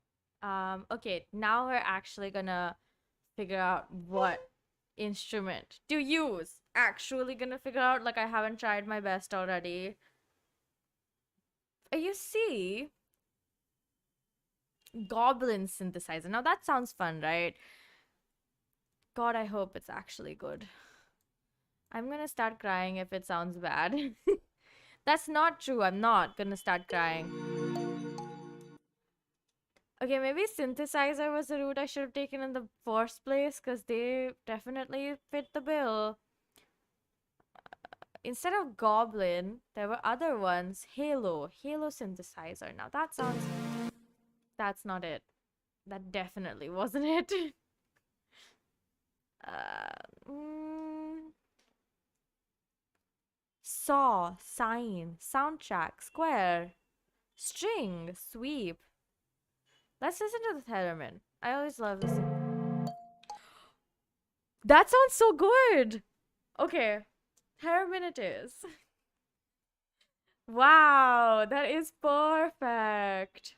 Okay, now we're actually gonna figure out what instrument to use. Actually gonna figure out, like I haven't tried my best already. You see, goblin synthesizer. Now that sounds fun, right? God, I hope it's actually good. I'm gonna start crying if it sounds bad. That's not true. I'm not gonna start crying. Okay, maybe synthesizer was the route I should have taken in the first place, because they definitely fit the bill. Instead of goblin, there were other ones. Halo synthesizer. Now that sounds... That's not it. That definitely wasn't it. Saw, sign, soundtrack, square, string, sweep. Let's listen to the theremin. I always love listening. That sounds so good. Okay, theremin it is. Wow, that is perfect.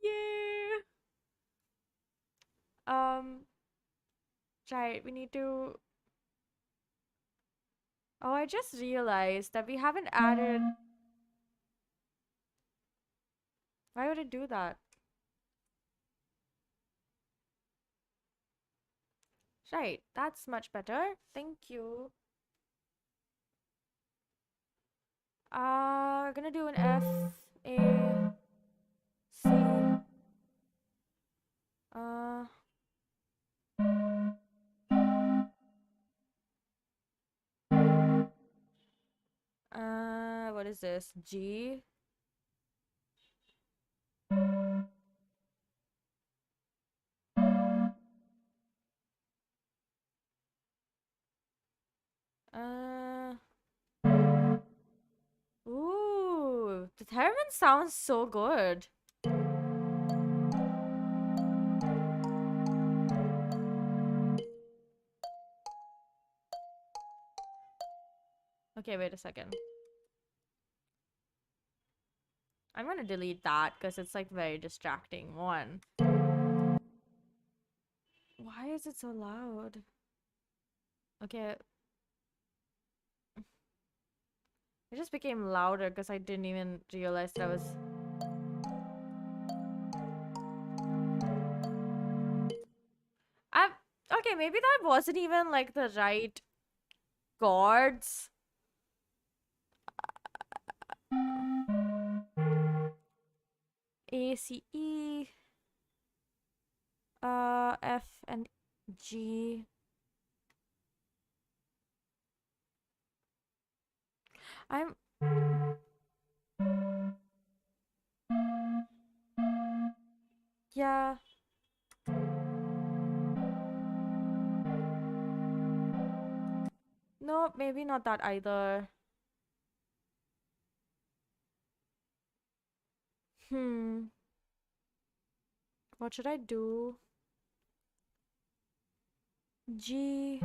Yeah. Right, we need to... Oh, I just realized that we haven't added... Why would it do that? Right, that's much better. Thank you. We're gonna do an F, A, C. What is this? G. Ooh, the theremin sounds so good. Okay, wait a second. I'm gonna delete that because it's like very distracting. One. Why is it so loud? Okay. It just became louder because I didn't even realize that I was... Okay, maybe that wasn't even like the right chords. A, C, E, F, and G. I'm... Yeah. No, maybe not that either. What should I do? G.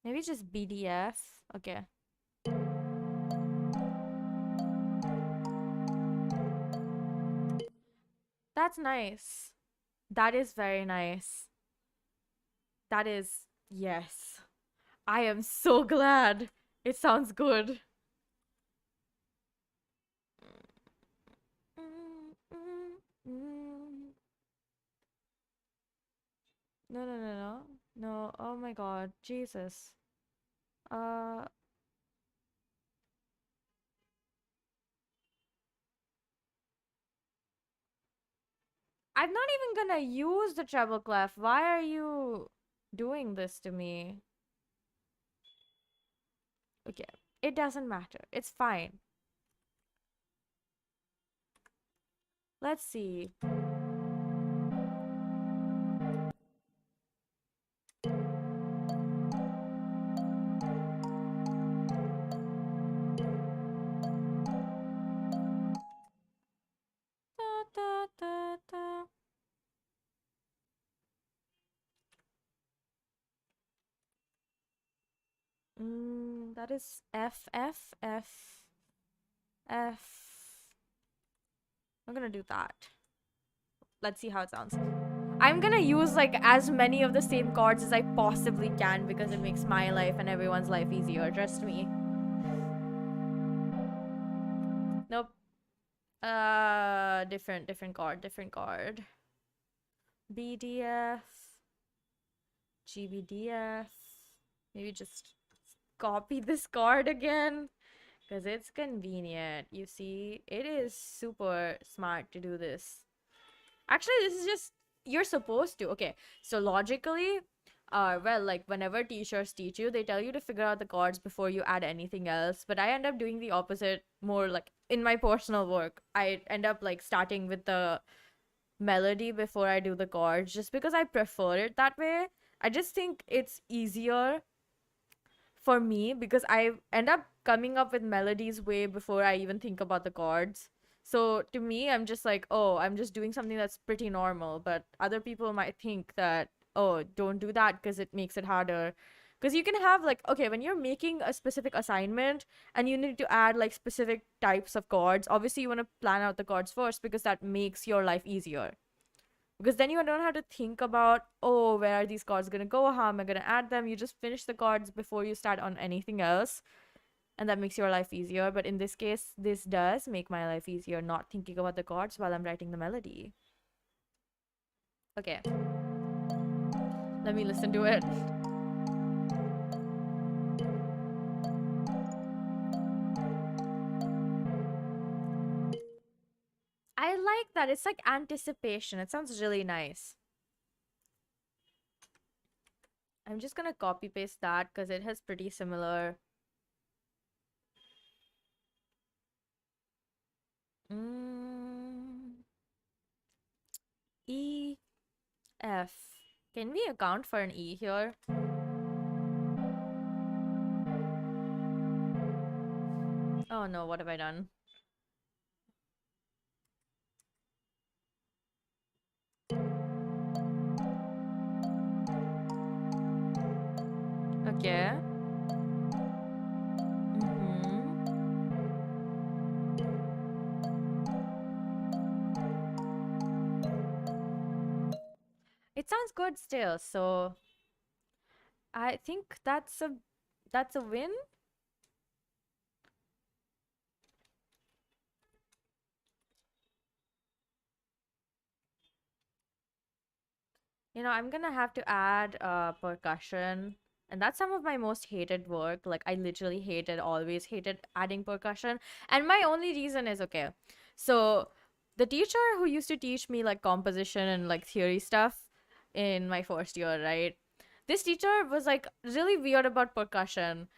Maybe just BDF. Okay. That's nice. That is very nice. That is... Yes. I am so glad. It sounds good. No, no, no, no. No, oh my god. Jesus. Uh, I'm not even gonna use the treble clef. Why are you doing this to me? Okay, it doesn't matter. It's fine. Let's see. Da, da, da, da. That is F, F, F, F. I'm gonna do that. Let's see how it sounds. I'm gonna use like as many of the same chords as I possibly can because it makes my life and everyone's life easier. Trust me. Nope. Different chord, different chord. BDF, GBDF. Maybe just copy this chord again because it's convenient. You see, it is super smart to do this. Actually, this is just you're supposed to. Okay, so logically, well, like whenever teachers teach you, they tell you to figure out the chords before you add anything else. But I end up doing the opposite more like in my personal work. I end up like starting with the melody before I do the chords just because I prefer it that way. I just think it's easier for me because I end up coming up with melodies way before I even think about the chords. So to me, I'm just like, oh, I'm just doing something that's pretty normal. But other people might think that, oh, don't do that because it makes it harder. Because you can have, like, okay, when you're making a specific assignment and you need to add, like, specific types of chords, obviously you want to plan out the chords first because that makes your life easier. Because then you don't have to think about, oh, where are these chords gonna go, how am I gonna add them. You just finish the chords before you start on anything else, and that makes your life easier. But in this case, this does make my life easier, not thinking about the chords while I'm writing the melody. Okay, let me listen to it. I like that. It's like anticipation. It sounds really nice. I'm just gonna copy paste that because it has pretty similar. E, F. Can we account for an E here? Oh no, what have I done? Okay. It sounds good still, so I think that's a win. You know, I'm gonna have to add percussion. And that's some of my most hated work. Like, I literally always hated adding percussion. And my only reason is okay. So, the teacher who used to teach me like composition and like theory stuff in my first year, right? This teacher was like really weird about percussion.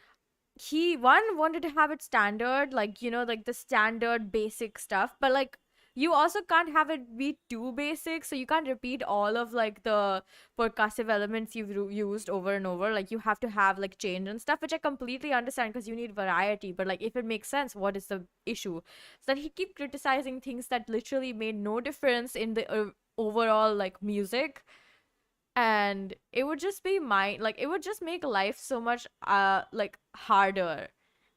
He wanted to have it standard, like, you know, like the standard basic stuff, but like you also can't have it be too basic, so you can't repeat all of like the percussive elements you've used over and over. Like, you have to have like change and stuff, which I completely understand because you need variety, but like if it makes sense, what is the issue? So that he keep criticizing things that literally made no difference in the overall like music, and it would just be it would just make life so much like harder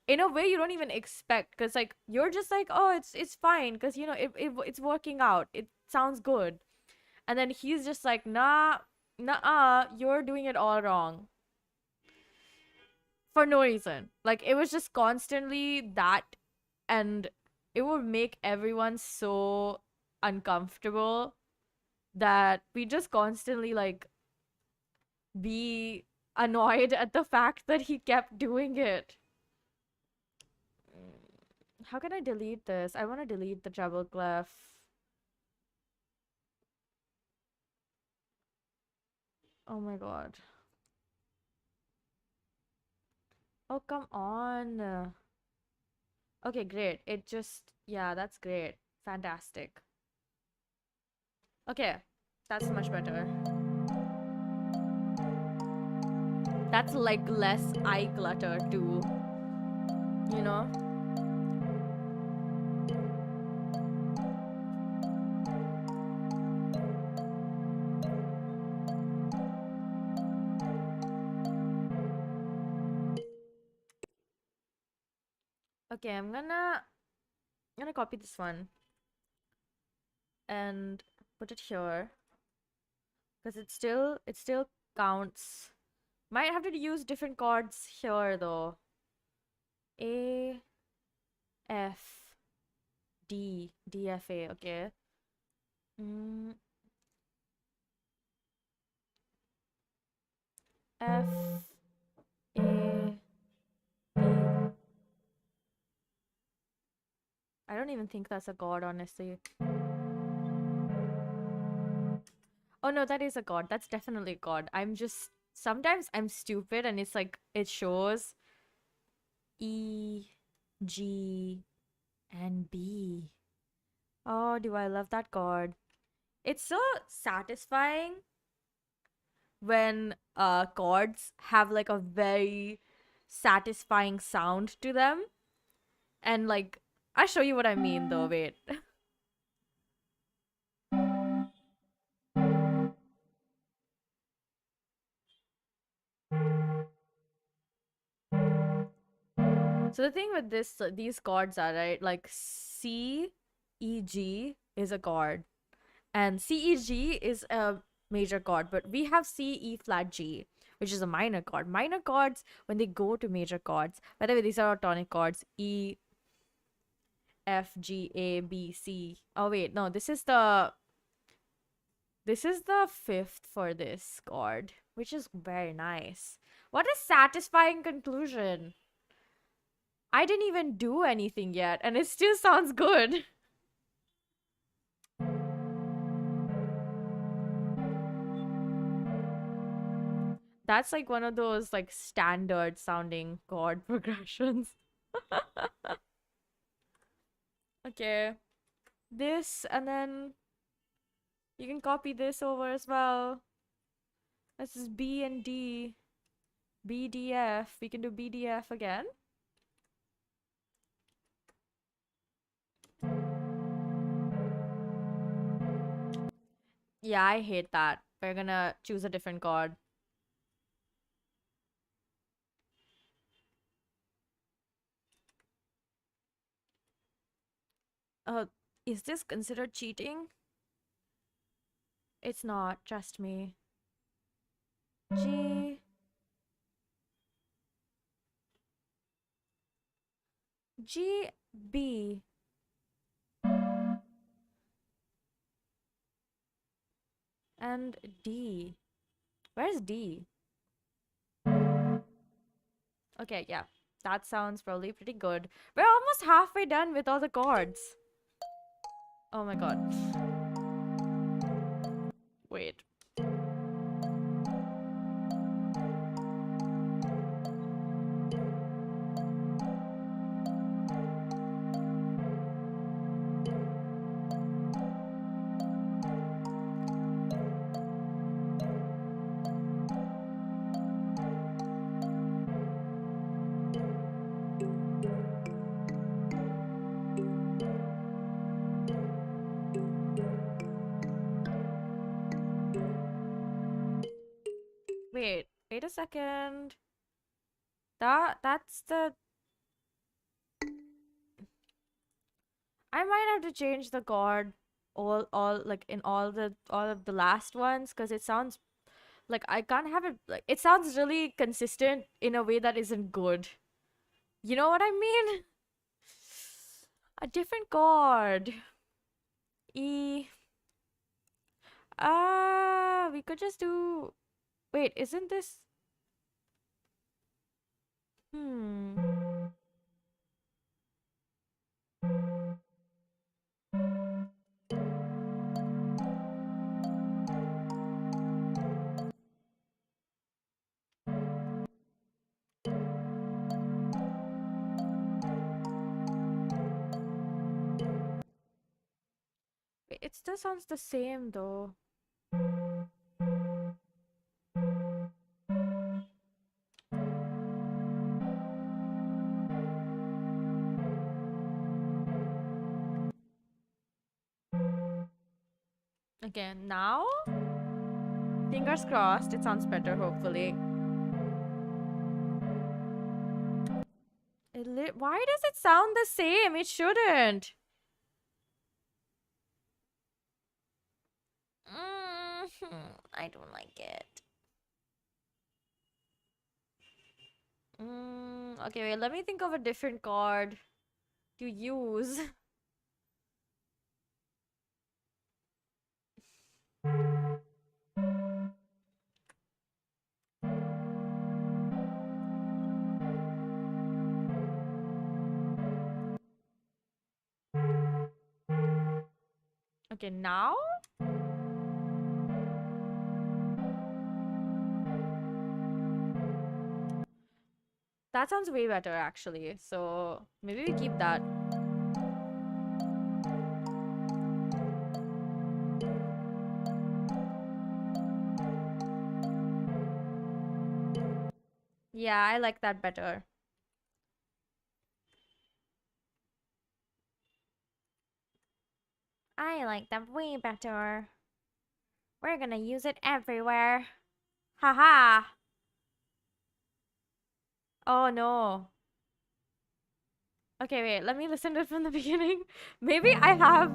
in a way you don't even expect, because like you're just like, oh, it's fine because you know it's working out, it sounds good. And then he's just like, nah, you're doing it all wrong for no reason. Like, it was just constantly that, and it would make everyone so uncomfortable that we just constantly like be annoyed at the fact that he kept doing it. How can I delete this? I want to delete the treble clef. Oh my god. Oh, come on. Okay, great. It just, yeah, that's great. Fantastic. Okay, that's much better. That's like less eye clutter too, you know? Okay, I'm gonna copy this one and put it here because it still counts. Might have to use different chords here though. A F D D F A. Okay. Mm, F A B. I don't even think that's a chord, honestly. Oh no, that is a chord. That's definitely a chord. I'm just sometimes I'm stupid and it's like it shows E, G, and B. Oh, do I love that chord? It's so satisfying when chords have like a very satisfying sound to them. And like I'll show you what I mean though, wait. So the thing with these chords are, right, like C, E, G is a chord, and C, E, G is a major chord, but we have C, E flat, G, which is a minor chord. Minor chords, when they go to major chords, by the way, these are tonic chords: E, F, G, A, B, C. Oh wait, no, this is the fifth for this chord, which is very nice. What a satisfying conclusion. I didn't even do anything yet, and it still sounds good. That's like one of those like standard sounding chord progressions. Okay. This, and then you can copy this over as well. This is B and D. B, D, F. We can do B, D, F again. Yeah, I hate that. We're gonna choose a different chord. Uh, is this considered cheating? It's not, trust me. G, G, B, and D. Where's D? Okay, yeah. That sounds probably pretty good. We're almost halfway done with all the chords. Oh my god. Wait. Wait a second. That's the I might have to change the chord all like in all of the last ones because it sounds like I can't have it like it sounds really consistent in a way that isn't good. You know what I mean? A different chord. E we could just do Wait, isn't this... Hmm. Wait, it still sounds the same though. Okay, now? Fingers crossed, it sounds better, hopefully. Why does it sound the same? It shouldn't. I don't like it. Okay, wait, let me think of a different card to use. Okay, now? That sounds way better, actually. So maybe we keep that. Yeah, I like that better. I like that way better. We're gonna use it everywhere. Haha. Oh no. Okay, wait, let me listen to it from the beginning. Maybe I have...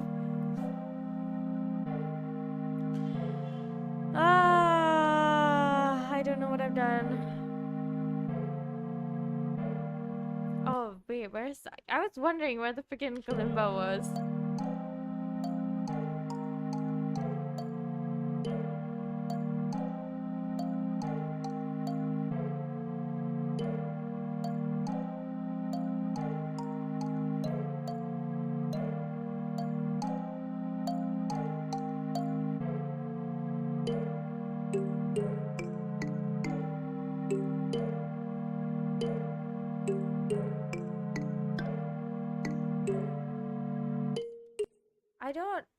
I don't know what I've done. Oh, wait, where's... I was wondering where the freaking kalimba was.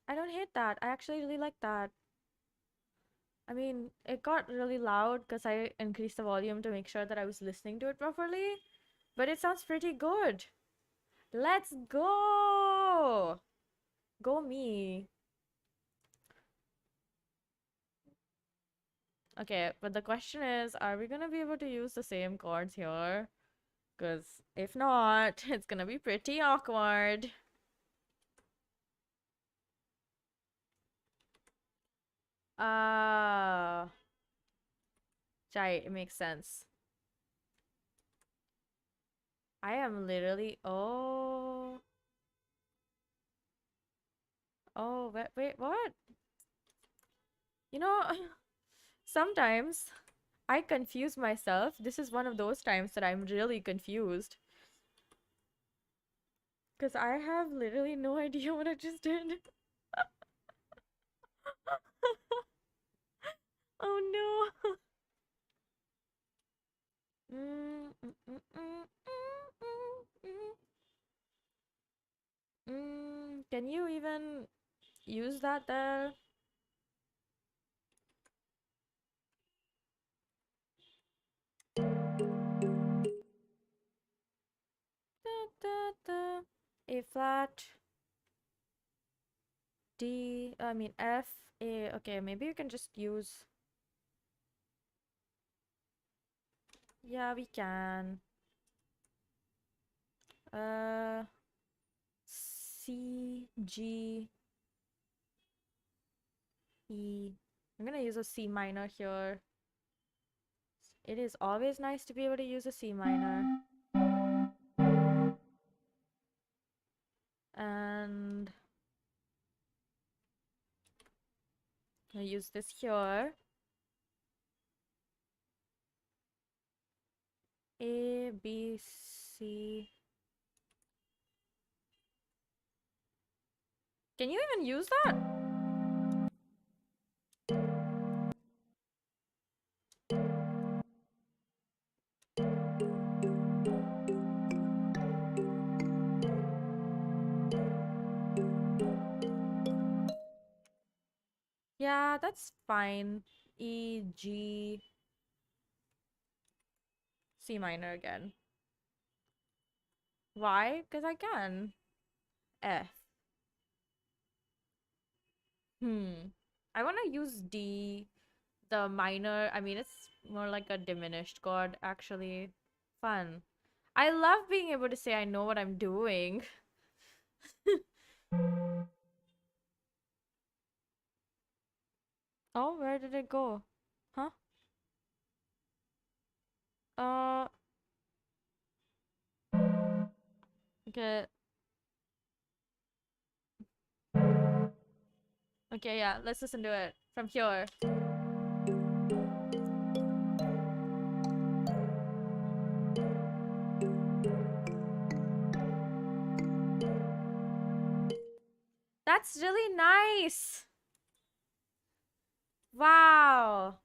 I don't hate that. I actually really like that. I mean, it got really loud because I increased the volume to make sure that I was listening to it properly. But it sounds pretty good. Let's go! Go me. Okay, but the question is, are we gonna be able to use the same chords here? Because if not, it's gonna be pretty awkward. Ah, right, it makes sense. I am literally... Oh. Oh, wait, what? You know, sometimes I confuse myself. This is one of those times that I'm really confused. Because I have literally no idea what I just did. Oh no. Mm, mm, mm, mm, mm, can you even use that there? Da, da, da. A flat, D, I mean F, A. Okay, maybe you can just use... Yeah, we can. Uh, C, G, E. I'm gonna use a C minor here. It is always nice to be able to use a C minor. And I use this here. A, B, C. Can you even use that? Yeah, that's fine. E, G, C minor again. Why? Because I can. F. I want to use D, the minor. I mean, it's more like a diminished chord, actually. Fun. I love being able to say I know what I'm doing. Oh, where did it go? Huh? Uh, okay. Okay, yeah, let's listen to it from here. That's really nice. Wow.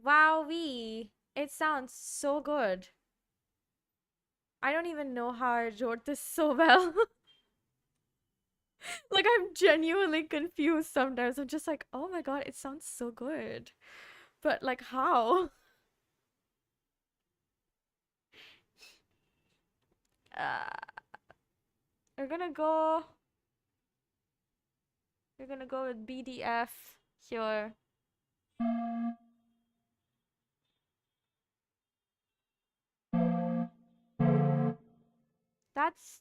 Wowee. It sounds so good. I don't even know how I wrote this so well. Like, I'm genuinely confused sometimes. I'm just like, oh my god, it sounds so good. But, like, how? Uh, we're gonna go. We're gonna go with BDF here.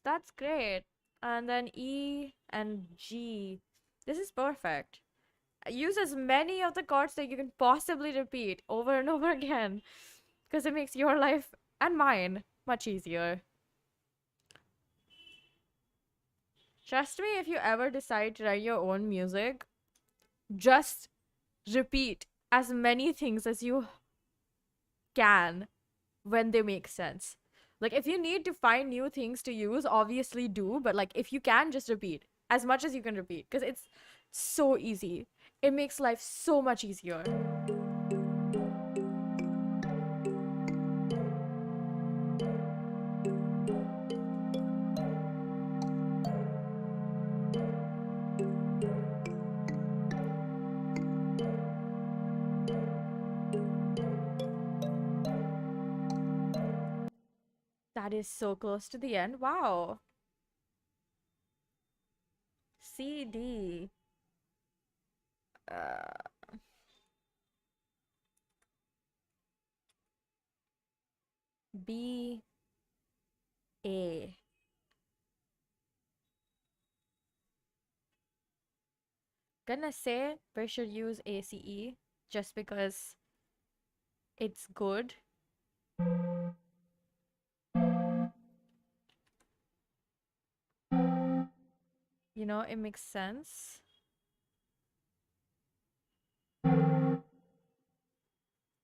That's great. And then E and G. This is perfect. Use as many of the chords that you can possibly repeat over and over again, because it makes your life and mine much easier. Trust me, if you ever decide to write your own music, just repeat as many things as you can when they make sense. Like, if you need to find new things to use, obviously do, but like, if you can, just repeat as much as you can repeat, because it's so easy. It makes life so much easier. That is so close to the end. Wow. C, D. Uh, B, A. Gonna say we should use ACE just because it's good. You know, it makes sense.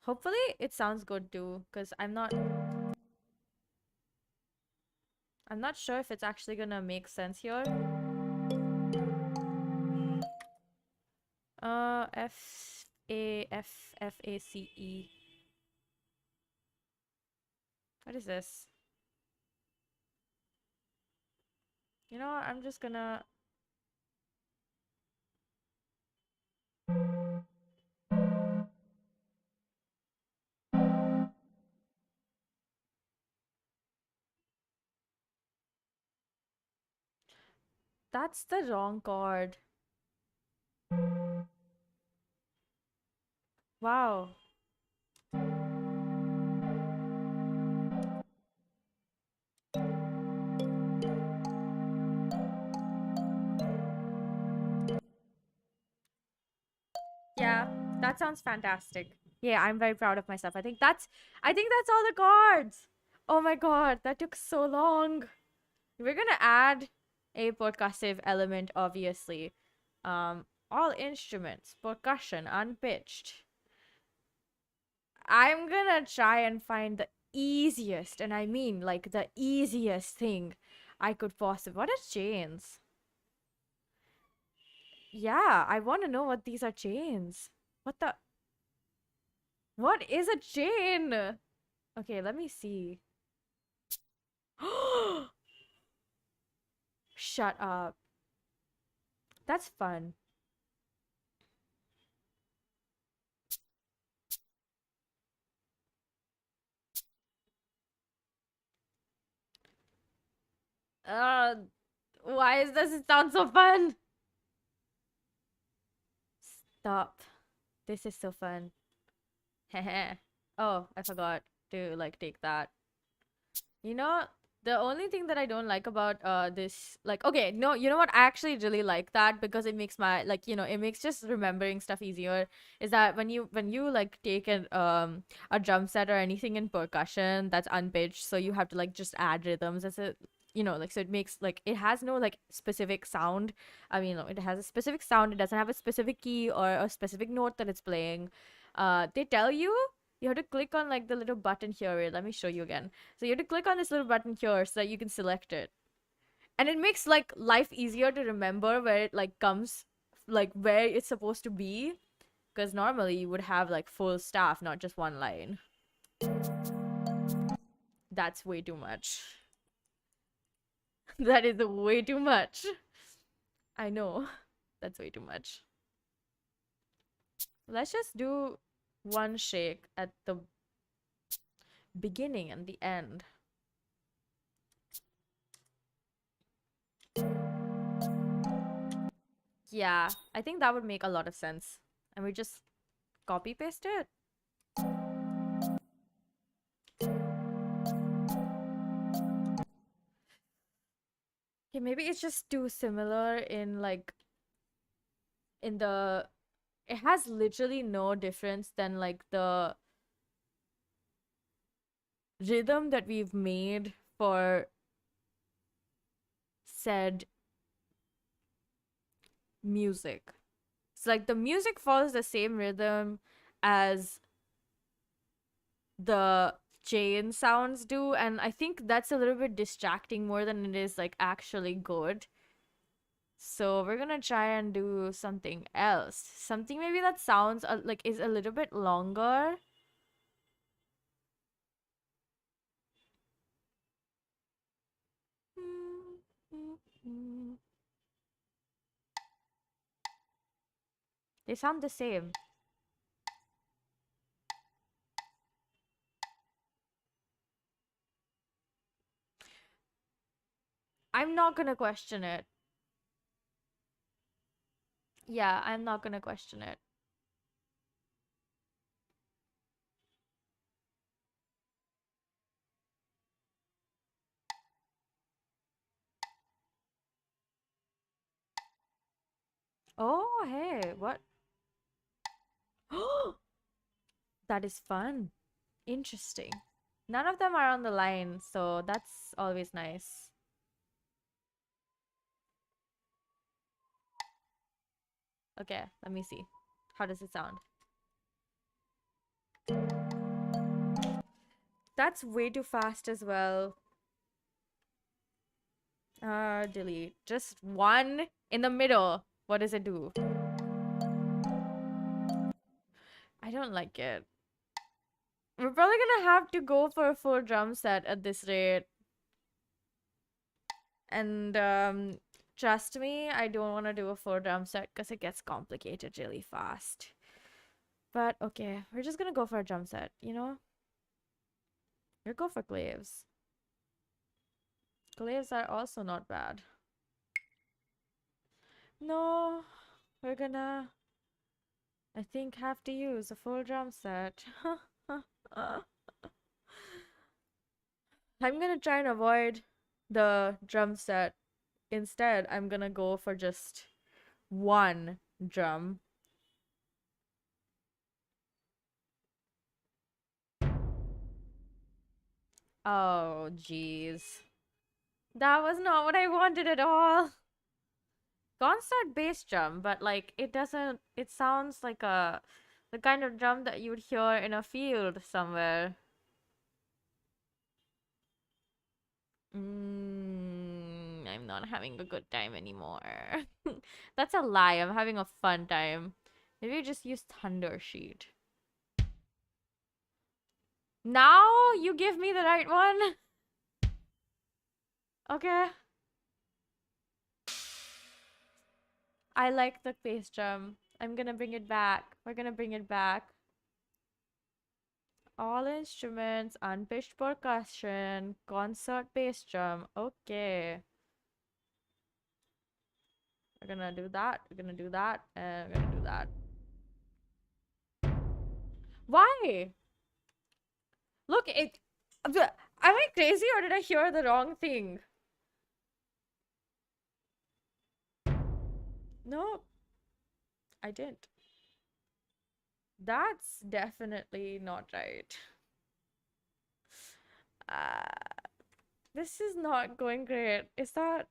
Hopefully it sounds good too, because I'm not sure if it's actually gonna make sense here. F-A-C-E. What is this? You know what? I'm just gonna... That's the wrong chord. Wow. Yeah, that sounds fantastic. Yeah, I'm very proud of myself. I think that's all the chords. Oh my god, that took so long. We're gonna add a percussive element, obviously. All instruments, percussion, unpitched. I'm gonna try and find the easiest, and I mean like the easiest thing I could possibly. What are chains? Yeah, I want to know what these are chains. What the? What is a chain? Okay, let me see. Shut up. That's fun. Uh, why is this? It sound so fun. Stop. This is so fun. Heh. Oh, I forgot to like take that. You know, the only thing that I don't like about this, like, okay, no, you know what? I actually really like that because it makes my, like, it makes just remembering stuff easier. Is that when you like take a drum set or anything in percussion that's unpitched, so you have to like just add rhythms as a, like, so it makes like, it has no like specific sound. I mean, no, it has a specific sound. It doesn't have a specific key or a specific note that it's playing. They tell you have to click on like the little button here. Wait, let me show you again. So you have to click on this little button here so that you can select it. And it makes like life easier to remember where it like comes, like where it's supposed to be. Because normally you would have like full staff, not just one line. That's way too much. That is way too much. I know. That's way too much. Let's just do one shake at the beginning and the end. Yeah, I think that would make a lot of sense. And we just copy paste it. Okay, maybe it's just too similar in like in the it has literally no difference than like the rhythm that we've made for said music. It's like the music follows the same rhythm as the chain sounds do, and I think that's a little bit distracting more than it is like actually good. So we're gonna try and do something else. Something maybe that sounds like is a little bit longer. They sound the same. I'm not gonna question it. Yeah, I'm not gonna question it. Oh, hey, what? That is fun. Interesting. None of them are on the line, so that's always nice. Okay, let me see. How does it sound? That's way too fast as well. Delete. Just one in the middle. What does it do? I don't like it. We're probably gonna have to go for a full drum set at this rate. And trust me, I don't want to do a full drum set because it gets complicated really fast. But okay, we're just gonna go for a drum set, you know? We'll go for claves. Claves are also not bad. No, we're gonna, I think, have to use a full drum set. I'm gonna try and avoid the drum set. Instead, I'm gonna go for just one drum. Oh, jeez. That was not what I wanted at all. Concert bass drum, but like it doesn't, it sounds like the kind of drum that you would hear in a field somewhere. I'm not having a good time anymore. That's a lie. I'm having a fun time. Maybe just use Thunder Sheet. Now you give me the right one. Okay. I like the bass drum. I'm gonna bring it back. We're gonna bring it back. All instruments, unpitched percussion, concert bass drum. Okay. We're gonna do that. We're gonna do that. And we're gonna do that. Why? Look, it. Am I crazy or did I hear the wrong thing? No, I didn't. That's definitely not right. Uh, this is not going great. Is that?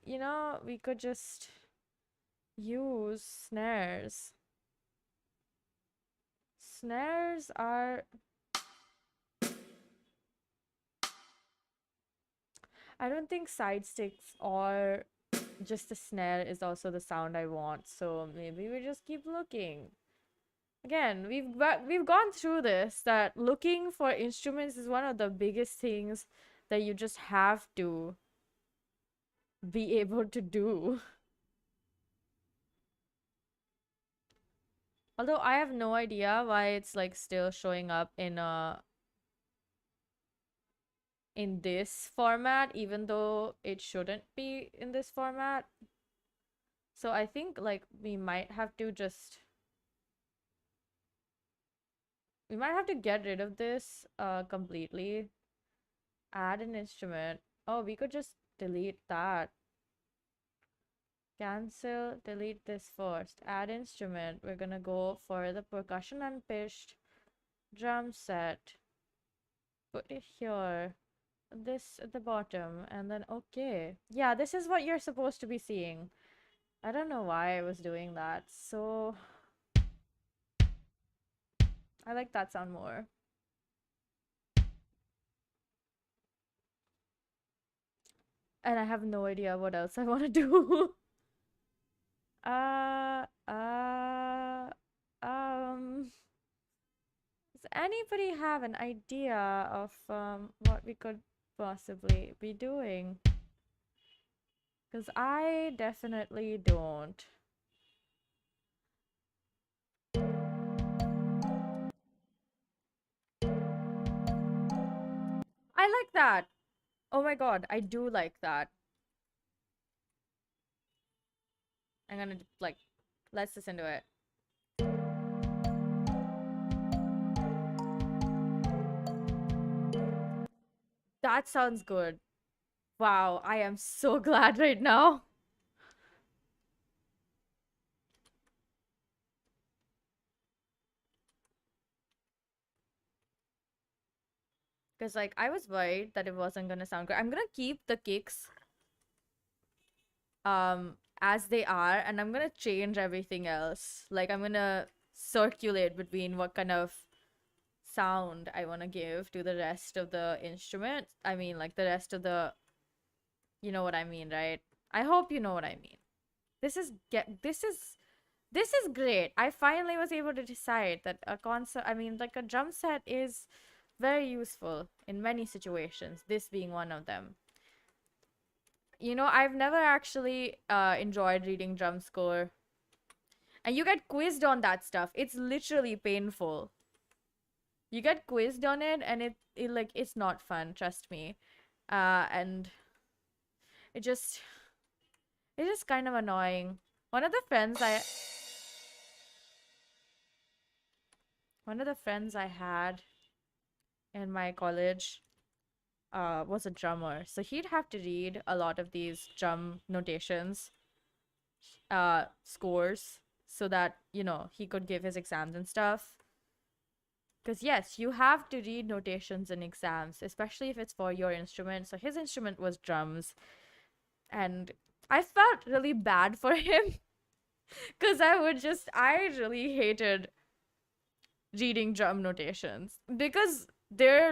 You know, we could just use snares. Snares are. I don't think side sticks or just a snare is also the sound I want. So maybe we just keep looking. Again, we've gone through this, that looking for instruments is one of the biggest things that you just have to be able to do. Although I have no idea why it's like still showing up in this format, even though it shouldn't be in this format. So I think like we might have to get rid of this completely. Add an instrument. Oh, we could just delete that. Cancel, delete this first. Add instrument. We're gonna go for the percussion unpitched drum set. Put it here. This at the bottom. And then okay. Yeah, this is what you're supposed to be seeing. I don't know why I was doing that. So I like that sound more. And I have no idea what else I want to do. uh, uh, does anybody have an idea of what we could possibly be doing? Because I definitely don't. I like that. Oh my god, I do like that. I'm gonna, like, let's listen to it. That sounds good. Wow, I am so glad right now. Because, like, I was worried that it wasn't gonna sound good. I'm gonna keep the kicks as they are, and I'm gonna change everything else. Like, I'm gonna circulate between what kind of sound I want to give to the rest of the instrument. I mean, like, the rest of the, you know what I mean, right? I hope you know what I mean. This is great. I finally was able to decide that a concert, I mean, like, a drum set is very useful in many situations, this being one of them. You know, I've never actually enjoyed reading drum score. And you get quizzed on that stuff. It's literally painful. You get quizzed on it, and it like, it's not fun, trust me. And it's just kind of annoying. One of the friends I had in my college was a drummer, so he'd have to read a lot of these drum notations, scores, so that, you know, he could give his exams and stuff. Because yes, you have to read notations in exams, especially if it's for your instrument. So his instrument was drums, and I felt really bad for him because I really hated reading drum notations because they're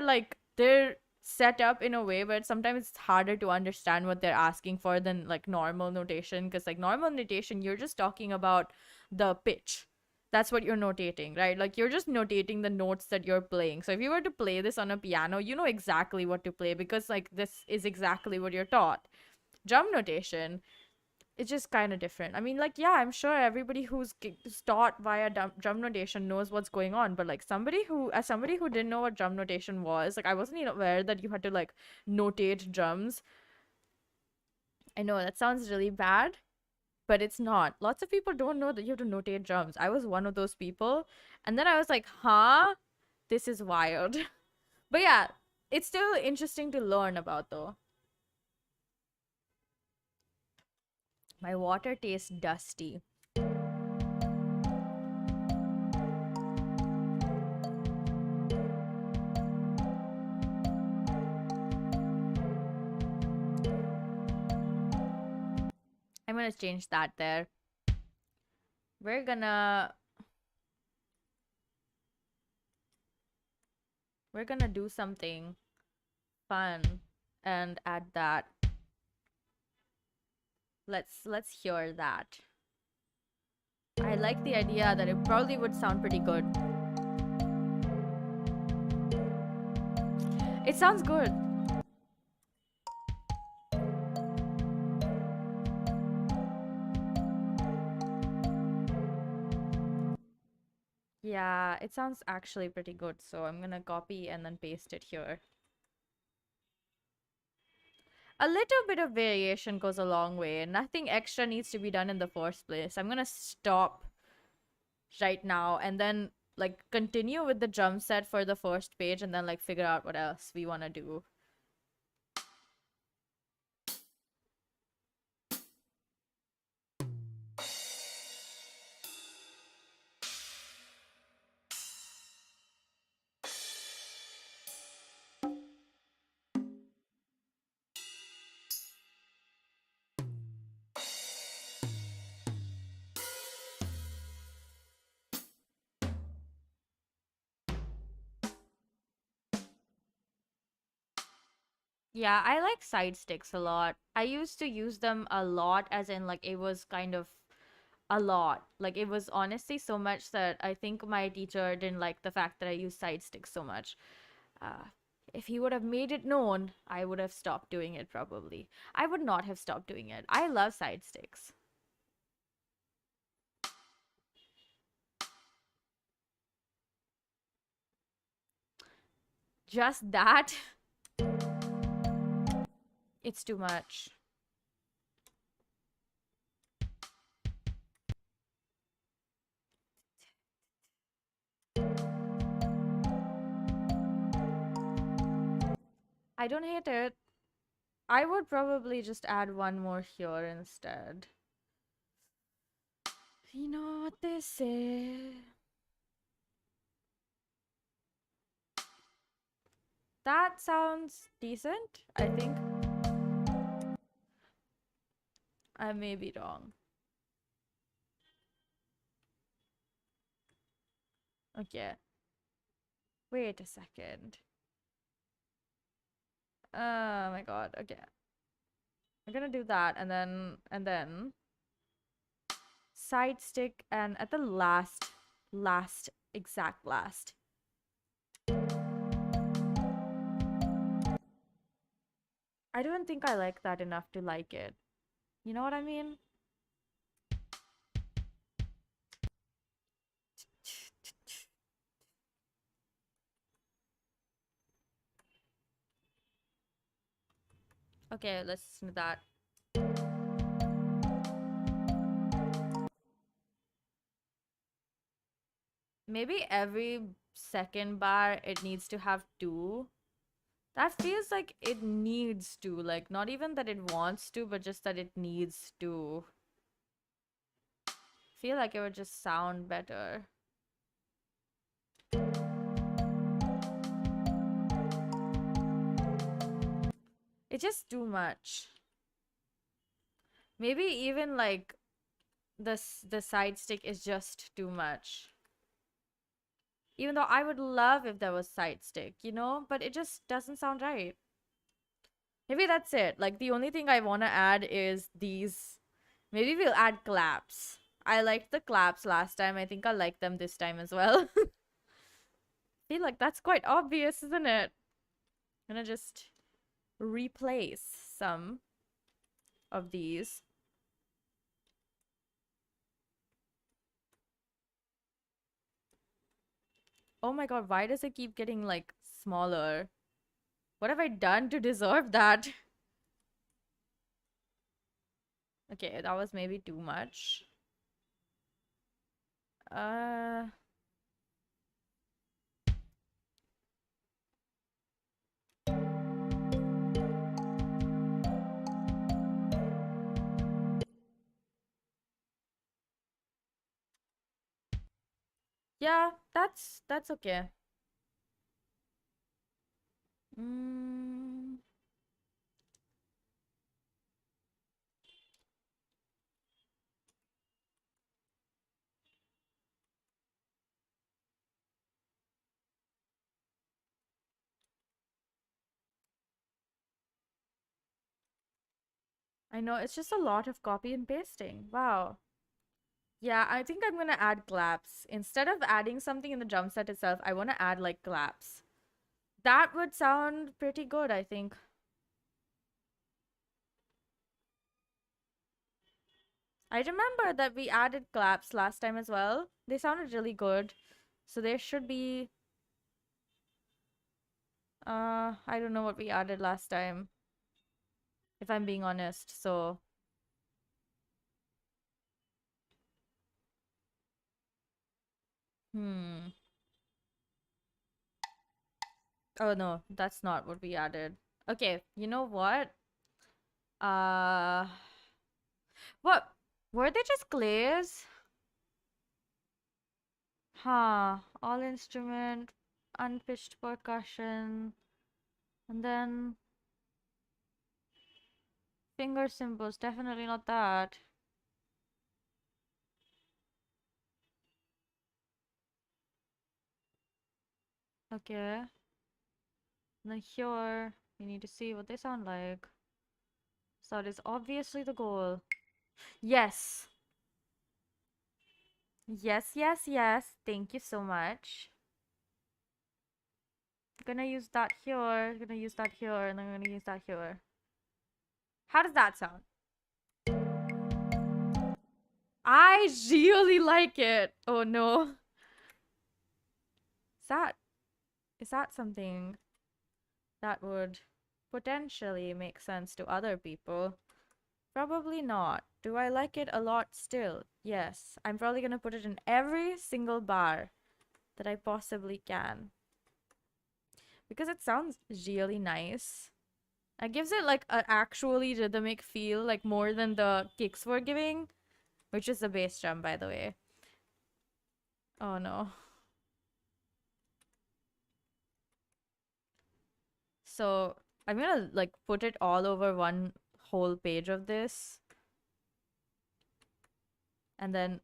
set up in a way where sometimes it's harder to understand what they're asking for than like normal notation, because like normal notation you're just talking about the pitch. That's what you're notating, right? Like you're just notating the notes that you're playing. So if you were to play this on a piano, you know exactly what to play because like this is exactly what you're taught. Drum notation, it's just kind of different. I mean, like, yeah, I'm sure everybody who's taught via drum notation knows what's going on, but like as somebody who didn't know what drum notation was, like, I wasn't even aware that you had to like notate drums. I know that sounds really bad, but it's not. Lots of people don't know that you have to notate drums. I was one of those people, and then I was like, huh, this is wild. But yeah, it's still interesting to learn about though. My water tastes dusty. I'm gonna change that there. We're gonna we're gonna do something fun and add that. Let's hear that. I like the idea that it probably would sound pretty good. It sounds good. Yeah, it sounds actually pretty good. So I'm gonna copy and then paste it here. A little bit of variation goes a long way. Nothing extra needs to be done in the first place. I'm gonna stop right now and then like continue with the drum set for the first page and then like figure out what else we want to do. Yeah, I like side sticks a lot. I used to use them a lot, as in, like, it was kind of a lot. Like, it was honestly so much that I think my teacher didn't like the fact that I used side sticks so much. Uh, if he would have made it known, I would have stopped doing it probably. I would not have stopped doing it. I love side sticks. Just that, it's too much. I don't hate it. I would probably just add one more here instead. You know what they say. That sounds decent, I think. I may be wrong. Okay. Wait a second. Oh my god. Okay. I'm gonna do that and then side stick and at the exact last. I don't think I like that enough to like it. You know what I mean? Okay, let's listen to that. Maybe every second bar it needs to have two. That feels like it needs to, like, not even that it wants to, but just that it needs to. Feel like it would just sound better. It's just too much. Maybe even like the side stick is just too much. Even though I would love if there was side stick, you know, but it just doesn't sound right. Maybe that's it. Like the only thing I want to add is these. Maybe we'll add claps. I liked the claps last time. I think I'll like them this time as well. Feel like that's quite obvious, isn't it? I'm gonna just replace some of these. Oh my god, why does it keep getting like smaller? What have I done to deserve that? Okay, that was maybe too much. Uh, yeah, that's okay. Mm, I know it's just a lot of copy and pasting. Wow. Yeah, I think I'm gonna add claps. Instead of adding something in the drum set itself, I want to add like claps. That would sound pretty good, I think. I remember that we added claps last time as well. They sounded really good. So there should be I don't know what we added last time, if I'm being honest. So hmm. Oh no, that's not what we added. Okay, you know what? Uh what were they just glares? Huh. All instrument, unpitched percussion, and then finger symbols. Definitely not that. Okay. And then here, we need to see what they sound like. So that is obviously the goal. Yes. Yes, yes, yes. Thank you so much. Gonna use that here, gonna use that here, and I'm gonna use that here. How does that sound? I really like it. Oh no. Is that is that something that would potentially make sense to other people? Probably not. Do I like it a lot still? Yes. I'm probably gonna put it in every single bar that I possibly can. Because it sounds really nice. It gives it like an actually rhythmic feel, like more than the kicks were giving, which is the bass drum, by the way. Oh no. So I'm gonna like put it all over one whole page of this and then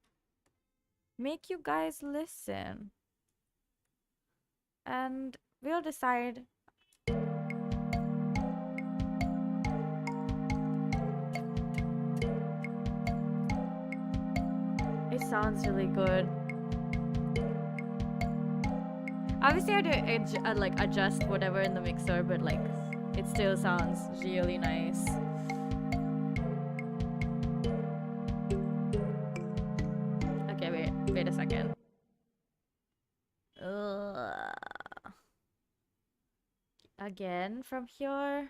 make you guys listen. And we'll decide. It sounds really good. Obviously, I do like adjust whatever in the mixer, but like it still sounds really nice. Okay, wait a second. Again from here.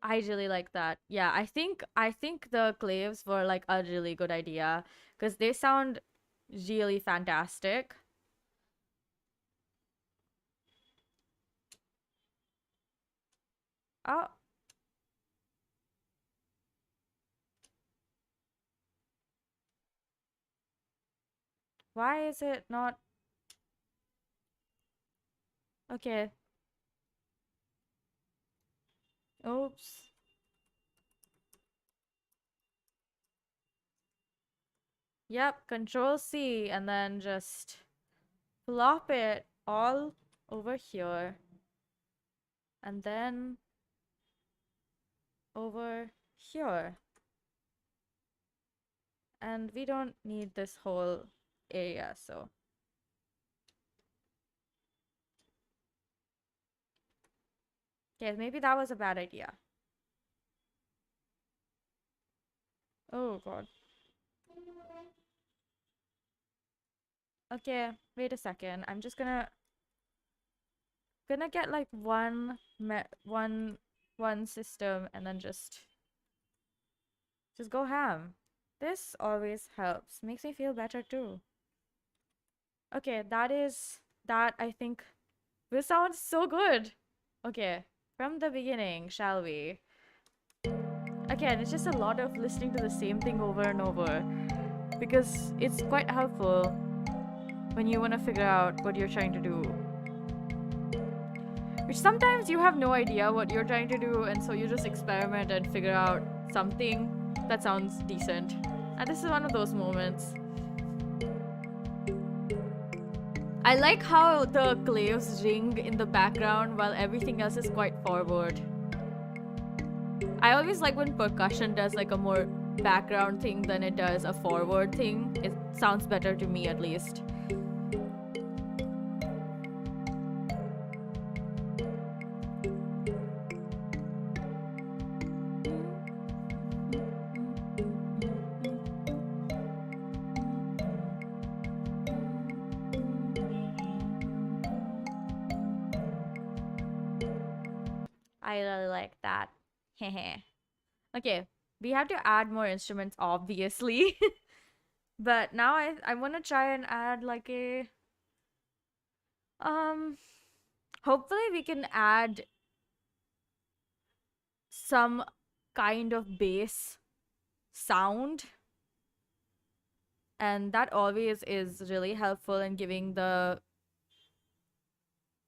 I really like that. Yeah, I think the claves were like a really good idea because they sound really fantastic. Oh. Why is it not? Okay. Oops. Yep, Control C and then just plop it all over here. And then over here. And we don't need this whole area, so. Okay, maybe that was a bad idea. Oh god. Okay, wait a second. I'm just gonna get like one system and then just go ham. This always helps. Makes me feel better too. Okay, that I think will sound so good. Okay, from the beginning, shall we? Again, it's just a lot of listening to the same thing over and over because it's quite helpful when you want to figure out what you're trying to do. Which sometimes you have no idea what you're trying to do, and so you just experiment and figure out something that sounds decent. And this is one of those moments. I like how the claves ring in the background while everything else is quite forward. I always like when percussion does like a more background thing than it does a forward thing. It sounds better to me at least. I really like that. Okay, we have to add more instruments, obviously. But now I want to try and add like a hopefully we can add some kind of bass sound, and that always is really helpful in giving the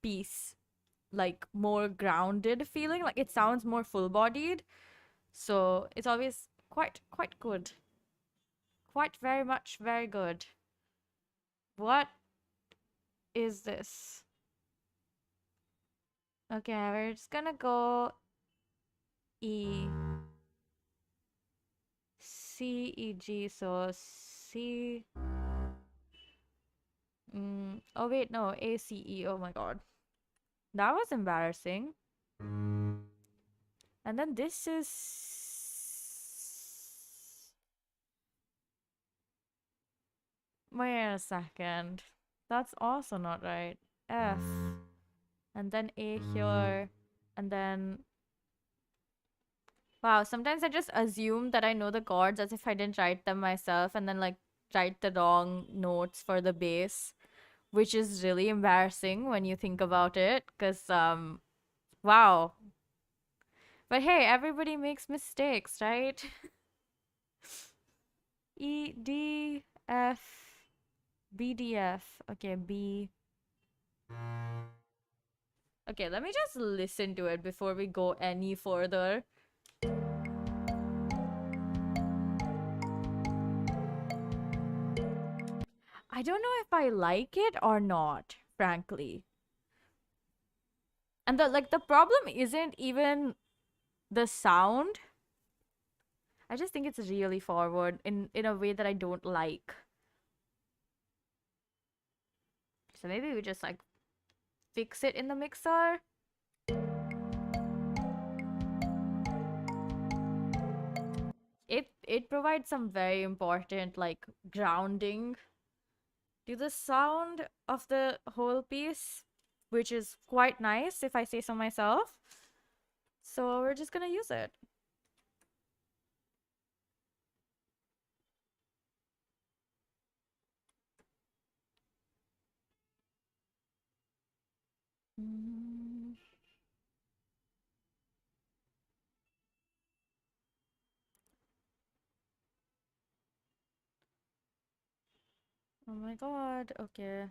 piece like more grounded feeling, like it sounds more full-bodied, so it's always quite good, quite very much very good. What is this? Okay, we're just gonna go E C E G, so C. Oh wait, no, A C E. Oh my god, that was embarrassing. And then this is. Wait a second. That's also not right. F. And then A here. And then. Wow, sometimes I just assume that I know the chords as if I didn't write them myself and then like write the wrong notes for the bass, which is really embarrassing when you think about it. Because, wow. But hey, everybody makes mistakes, right? E, D, F, B, D, F. Okay, B. Okay, let me just listen to it before we go any further. I don't know if I like it or not, frankly. And the problem isn't even the sound. I just think it's really forward in a way that I don't like. So maybe we just like fix it in the mixer. It provides some very important like grounding to the sound of the whole piece, which is quite nice if I say so myself. So we're just gonna use it. Oh my god, okay.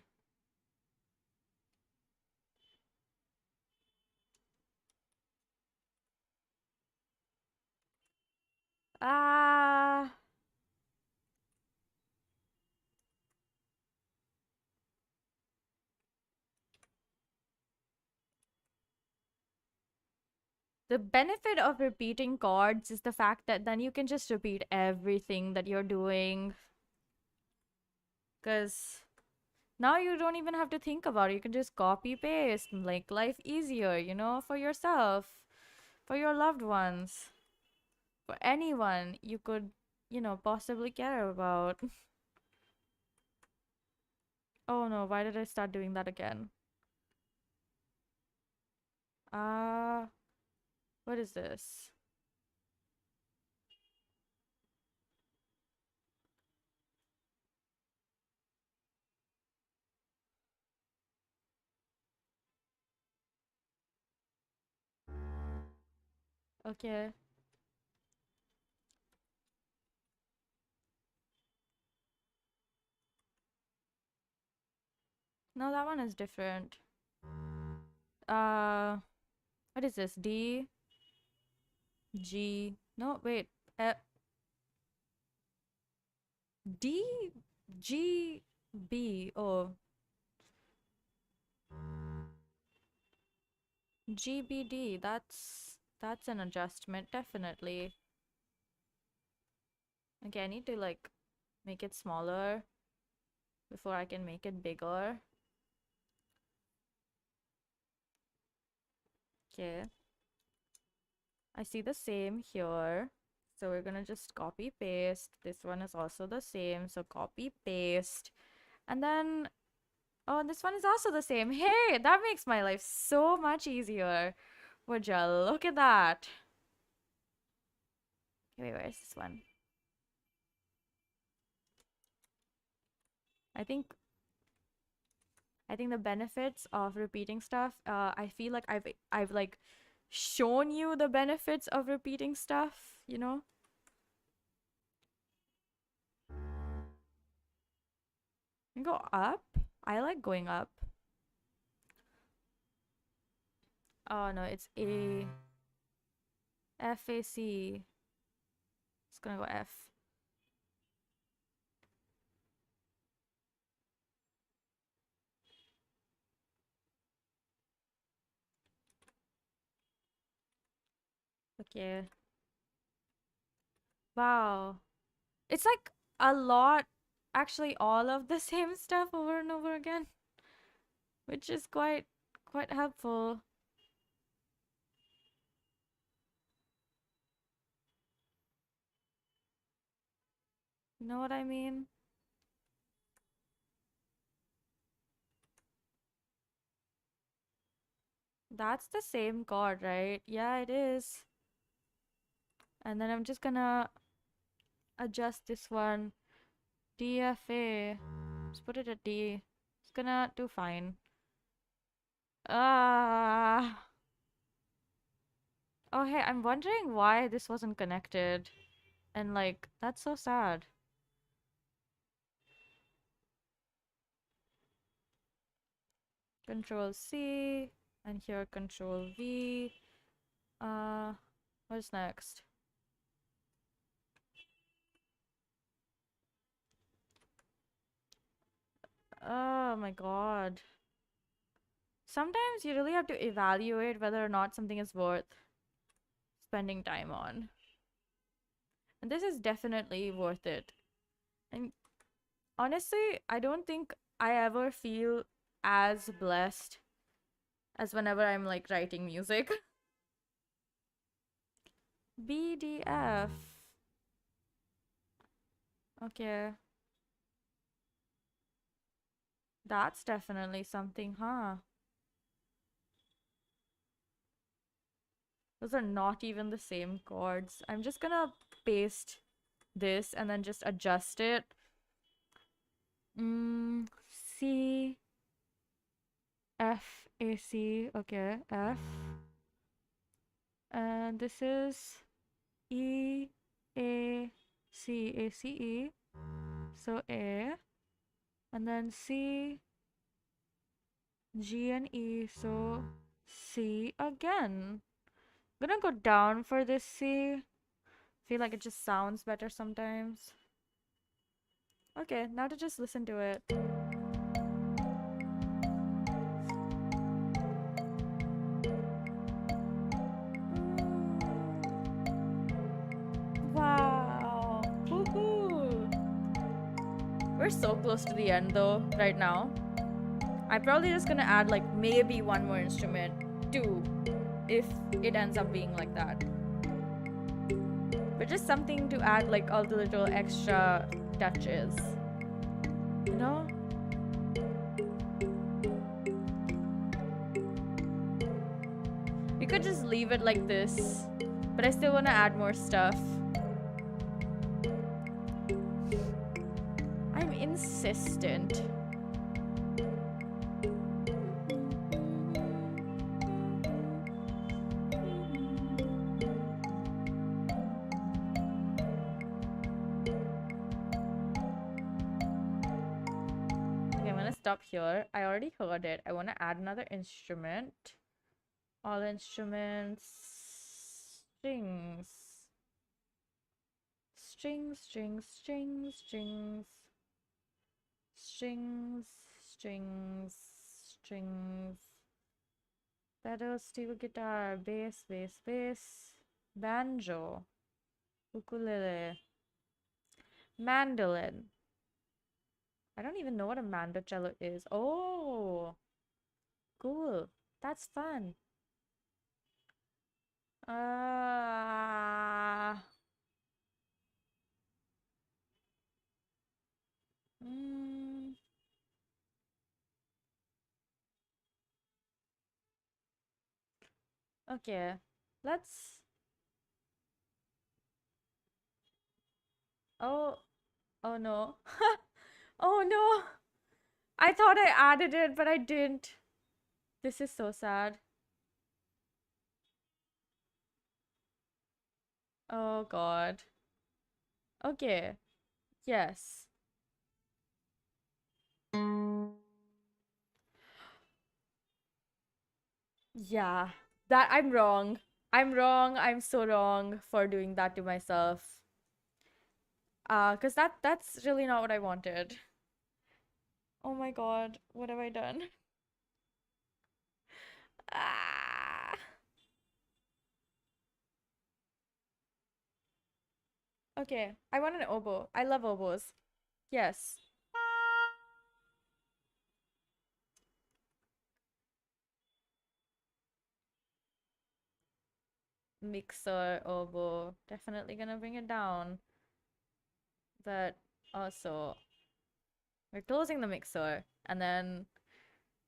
Ah, the benefit of repeating chords is the fact that then you can just repeat everything that you're doing. Because now you don't even have to think about it. You can just copy paste and make life easier, you know, for yourself, for your loved ones, for anyone you could, you know, possibly care about. Oh no, why did I start doing that again? Uh, what is this? Okay. No, that one is different. Uh, what is this? D, G. No, wait. D, G, B. Oh, GBD. That's an adjustment, definitely. Okay, I need to like make it smaller before I can make it bigger. Okay. I see the same here. So we're gonna just copy paste. This one is also the same. So copy paste. And then, oh, this one is also the same. Hey, that makes my life so much easier. Wajal, look at that. Wait, where's this one? I think I think the benefits of repeating stuff, I feel like I've like shown you the benefits of repeating stuff, you know? You go up. I like going up. Oh no, it's A F A C. It's gonna go F. Okay. Wow. It's like a lot, actually all of the same stuff over and over again, which is quite helpful. You know what I mean? That's the same chord, right? Yeah, it is. And then I'm just gonna adjust this one. DFA. Let's put it at D. It's gonna do fine. Ah. Oh, hey, I'm wondering why this wasn't connected. And like, that's so sad. Control C. And here, Control V. Uh, what's next? Oh my god. Sometimes you really have to evaluate whether or not something is worth spending time on. And this is definitely worth it. And honestly, I don't think I ever feel as blessed as whenever I'm like writing music. BDF. Okay. That's definitely something, huh? Those are not even the same chords. I'm just gonna paste this and then just adjust it. C, F, A, C. Okay, F. And this is E, A, C, A, C, E. So A. And then C, G, and E. So C again. I'm gonna go down for this C. Feel like it just sounds better sometimes. Okay, now to just listen to it. Wow. Woohoo. We're so close to the end though, right now. I'm probably just gonna add like maybe one more instrument, two, if it ends up being like that. But just something to add like all the little extra touches. You know? We could just leave it like this, but I still want to add more stuff. I'm insistent. Okay, I'm gonna stop here. I already heard it. I want to add another instrument. All instruments. Strings. Strings, strings, strings, strings. Strings, strings, strings. Pedal, steel guitar, bass, bass, bass. Banjo. Ukulele. Mandolin. I don't even know what a mandocello is. Oh, cool. That's fun. Uh, mm, okay. Let's. Oh, oh no. Oh no. I thought I added it, but I didn't. This is so sad. Oh God. Okay. Yes. Yeah. That I'm wrong. I'm wrong. I'm so wrong for doing that to myself. 'Cause that's really not what I wanted. Oh my God. What have I done? Ah. Okay. I want an oboe. I love oboes. Yes. Mixer, oboe. Definitely gonna bring it down. But also, we're closing the mixer and then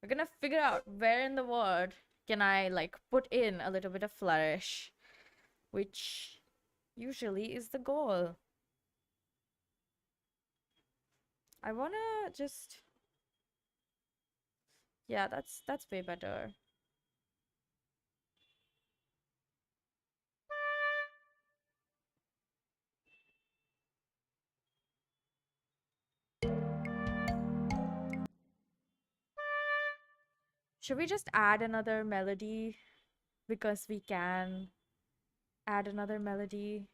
we're gonna figure out where in the word can I like put in a little bit of flourish, which usually is the goal. I wanna just, yeah, that's way better. Should we just add another melody? Because we can add another melody.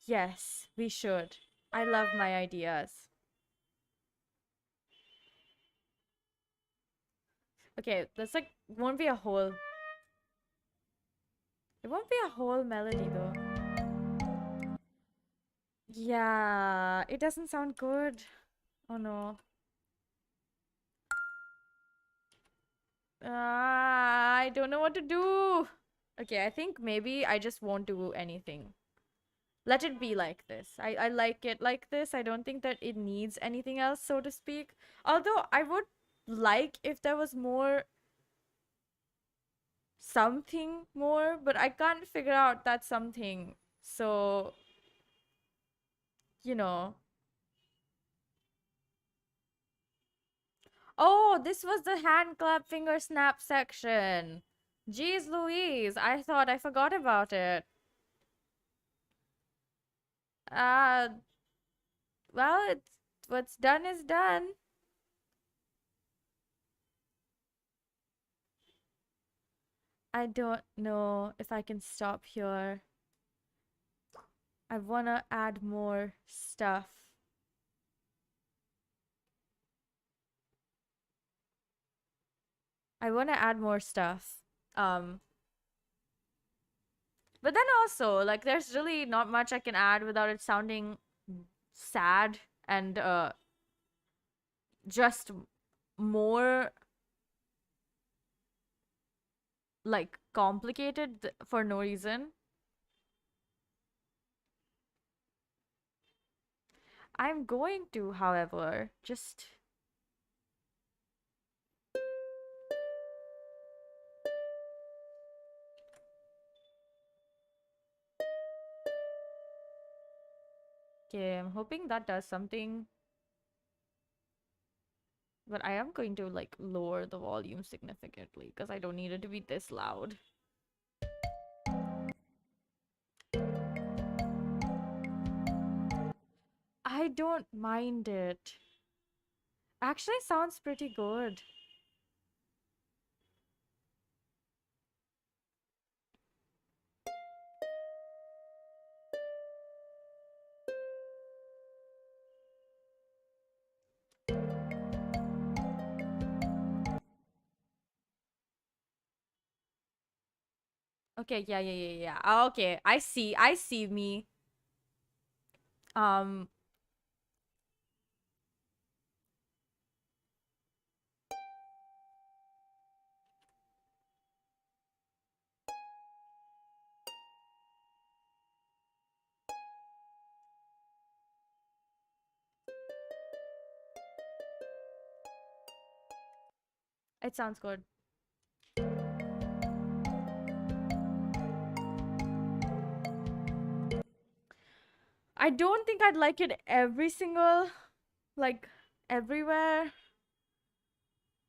Yes, we should. I love my ideas. Okay, that's like, won't be a whole. It won't be a whole melody though. Yeah, it doesn't sound good. Oh no. I don't know what to do. Okay, I think maybe I just won't do anything. Let it be like this. I like it like this. I don't think that it needs anything else, so to speak. Although I would like if there was more something more, but I can't figure out that something. So, you know. Oh, this was the hand clap finger snap section. Jeez Louise, I thought I forgot about it. Uh, well, it's what's done is done. I don't know if I can stop here. I wanna add more stuff. I wanna add more stuff. Um, but then also, like, there's really not much I can add without it sounding sad and just more like complicated for no reason. I'm going to, however, just okay, I'm hoping that does something. But I am going to like lower the volume significantly because I don't need it to be this loud. I don't mind it. Actually sounds pretty good. Okay, yeah. Okay, I see me. Um, it sounds good. I don't think I'd like it every single, like, everywhere,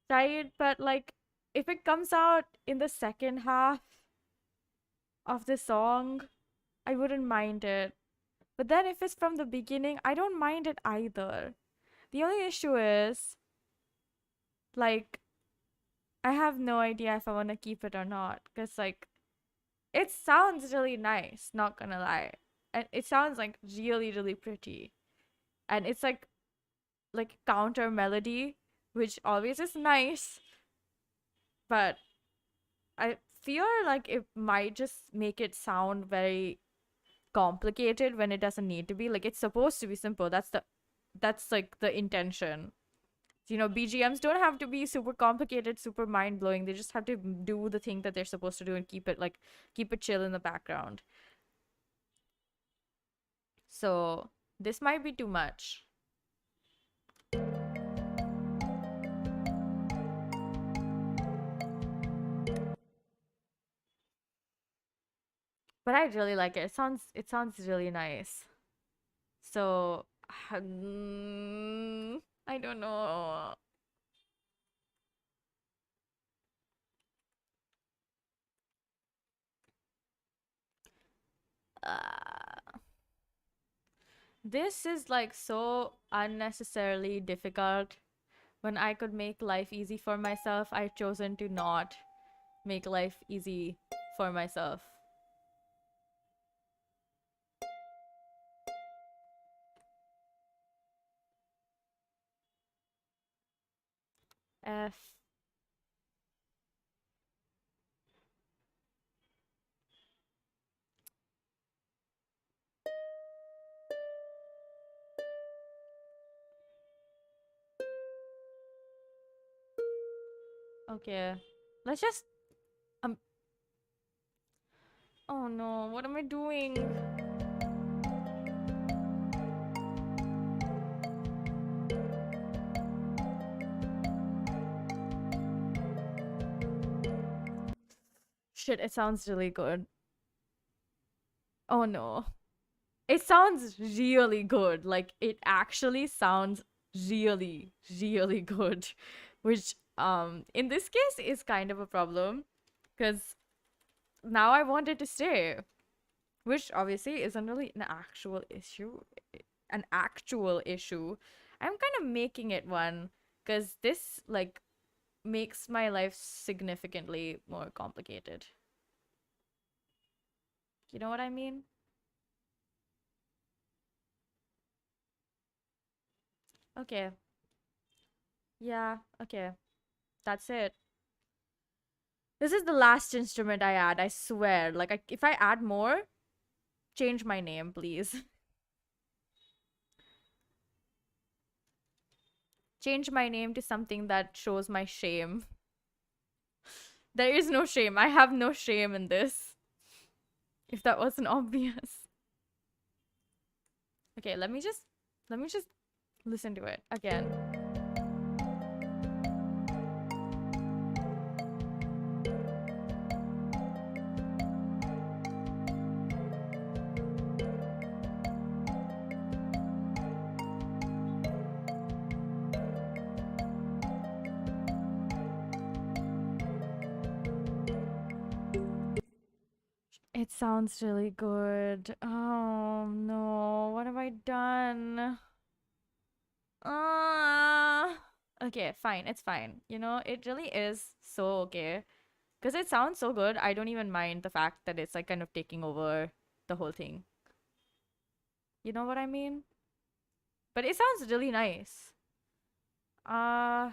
right? But like, if it comes out in the second half of the song, I wouldn't mind it. But then if it's from the beginning, I don't mind it either. The only issue is, like, I have no idea if I want to keep it or not. Because, like, it sounds really nice, not gonna lie. And it sounds, like, really, really pretty. And it's, like counter melody, which always is nice. But I fear, like, it might just make it sound very complicated when it doesn't need to be. Like, it's supposed to be simple. That's like the intention. You know, BGMs don't have to be super complicated, super mind blowing. They just have to do the thing that they're supposed to do and keep it chill in the background. So this might be too much. But I really like it. It sounds really nice. So I don't know. Uh, this is like so unnecessarily difficult. When I could make life easy for myself, I've chosen to not make life easy for myself. F. Okay. Let's just um oh no, what am I doing? Shit, it sounds really good. Oh no. It sounds really good. Like it actually sounds really, really good. Which in this case is kind of a problem. Because now I want it to stay. which obviously isn't really an actual issue. An actual issue. I'm kind of making it one because this like makes my life significantly more complicated. You know what I mean? Okay. Yeah, okay. That's it. This is the last instrument I add, I swear. Like, if I add more, change my name, please. Change my name to something that shows my shame. There is no shame. I have no shame in this. If that wasn't obvious. Okay, let me just listen to it again. It sounds really good. Oh no, what have I done? Okay, fine, it's fine. You know, it really is so okay. Because it sounds so good, I don't even mind the fact that it's like kind of taking over the whole thing. You know what I mean? But it sounds really nice. Uh,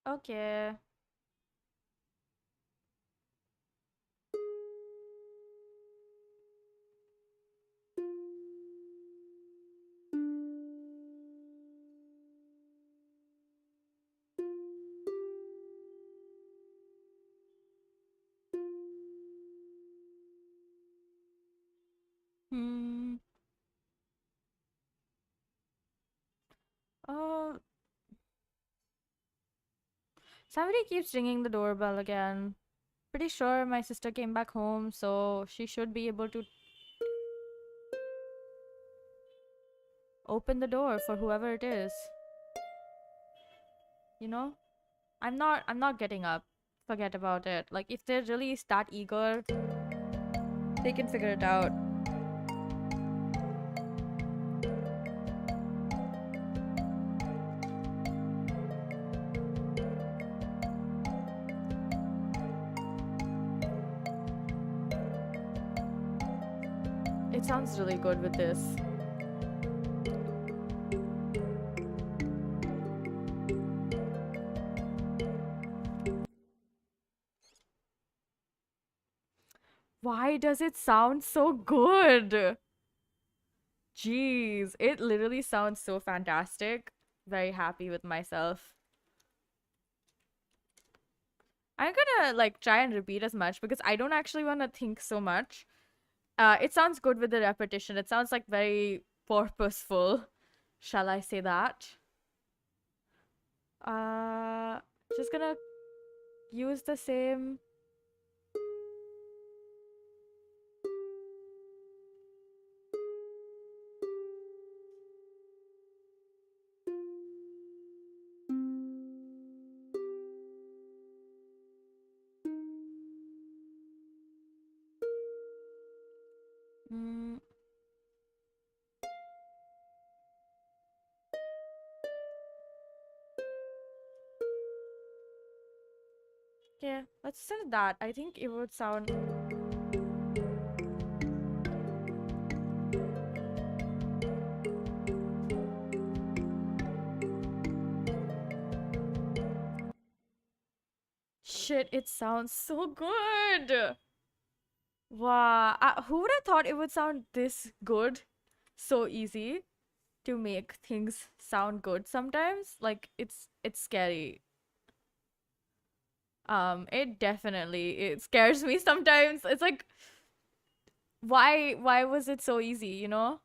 okay. Hmm. Oh, somebody keeps ringing the doorbell again. Pretty sure my sister came back home, so she should be able to open the door for whoever it is. You know? I'm not getting up. Forget about it. Like if they're really that eager, they can figure it out. It sounds really good with this. Why does it sound so good? Jeez, it literally sounds so fantastic. Very happy with myself. I'm gonna like try and repeat as much because I don't actually want to think so much. It sounds good with the repetition. It sounds like very purposeful. Shall I say that? Uh, just gonna use the same. Mm, okay, let's send that. I think it would sound. Shit, it sounds so good. Wow, who would have thought it would sound this good? So easy to make things sound good sometimes. Like it's scary. It definitely it scares me sometimes. It's like why was it so easy, you know?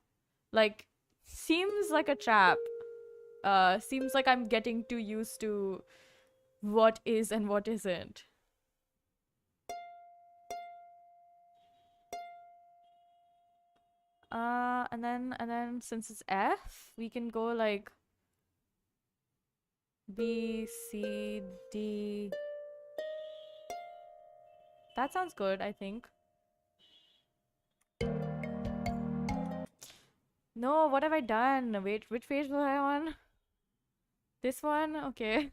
Like seems like a trap. Seems like I'm getting too used to what is and what isn't. And then since it's F, we can go like B, C, D. That sounds good, I think. No, what have I done? Wait, which page was I on? This one? Okay.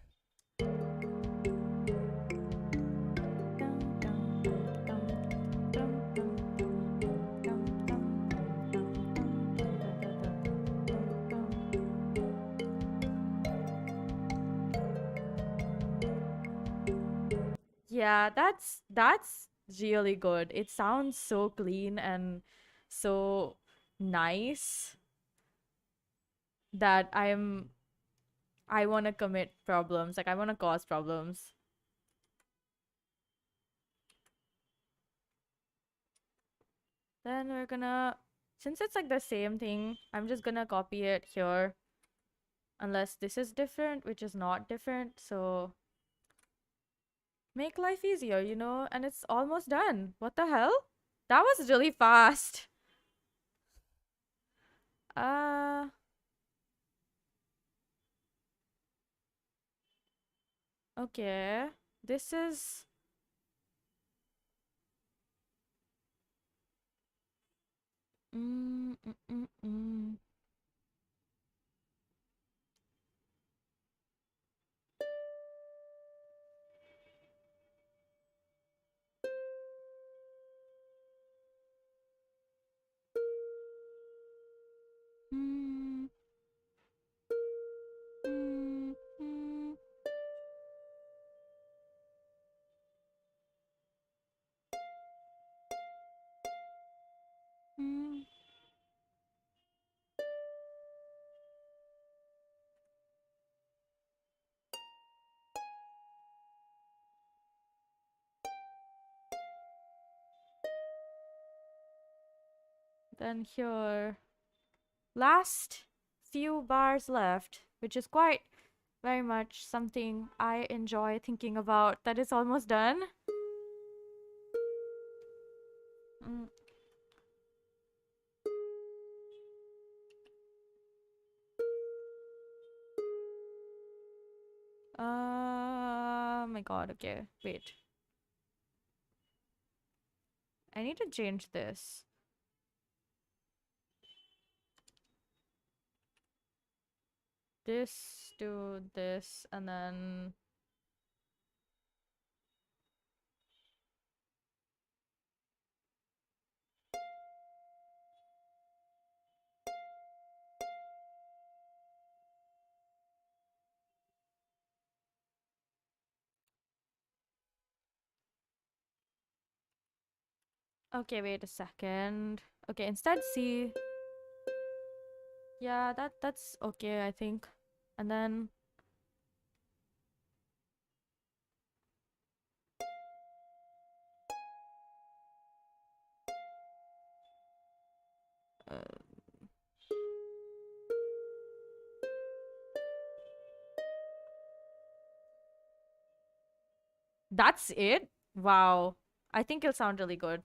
Yeah, that's really good. It sounds so clean and so nice that I want to commit problems. Like I want to cause problems. Then we're gonna, since it's like the same thing, I'm just gonna copy it here. Unless this is different, which is not different. So make life easier, you know? And it's almost done. What the hell? That was really fast. Uh, okay. This is... Mm, mm, mm, mm. Mm, mm, mm, mm. Then here, last few bars left, which is quite very much something I enjoy thinking about that is almost done. Mm. My god, okay, wait. I need to change this. This to this, and then... Okay, wait a second. Okay, instead C. Yeah, that's okay, I think. And then... Uh, that's it? Wow. I think it'll sound really good.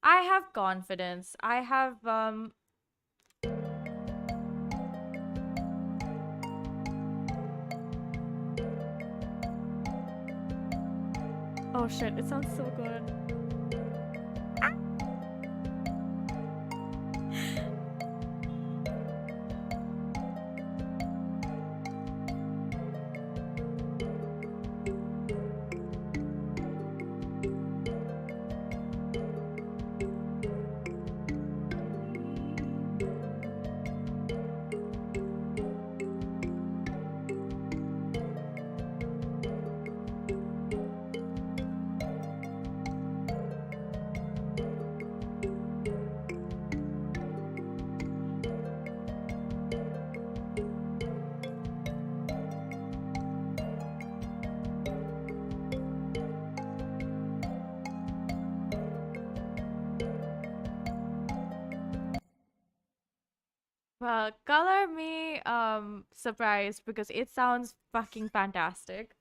I have confidence. I have oh shit, it sounds so good. Well, color me surprised because it sounds fucking fantastic.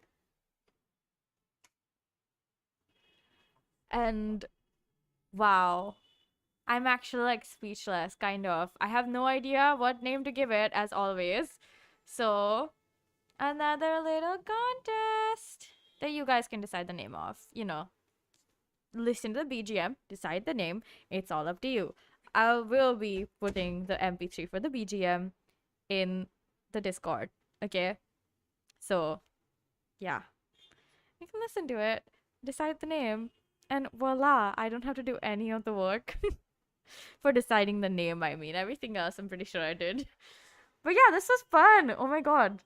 And wow, I'm actually like speechless, kind of. I have no idea what name to give it, as always. So, another little contest that you guys can decide the name of. You know, listen to the BGM, decide the name. It's all up to you. I will be putting the MP3 for the BGM in the Discord. Okay? So, yeah. You can listen to it, decide the name, and voila, I don't have to do any of the work for deciding the name. I mean, everything else I'm pretty sure I did. But yeah, this was fun. Oh my god.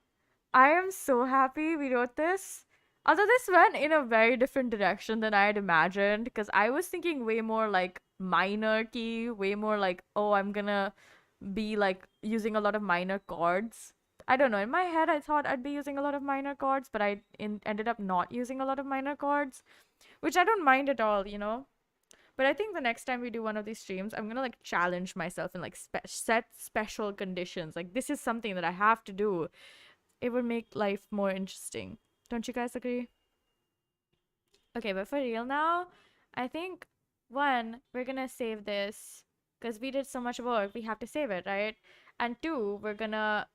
I am so happy we wrote this. Although this went in a very different direction than I had imagined, because I was thinking way more like minor key, way more like, oh, I'm gonna be like using a lot of minor chords. I don't know. In my head, I thought I'd be using a lot of minor chords, but ended up not using a lot of minor chords, which I don't mind at all, you know? But I think the next time we do one of these streams, I'm gonna like challenge myself and like set special conditions. Like, this is something that I have to do. It would make life more interesting. Don't you guys agree? Okay, but for real now, I think one, we're gonna save this because we did so much work, we have to save it, right? And two, we're gonna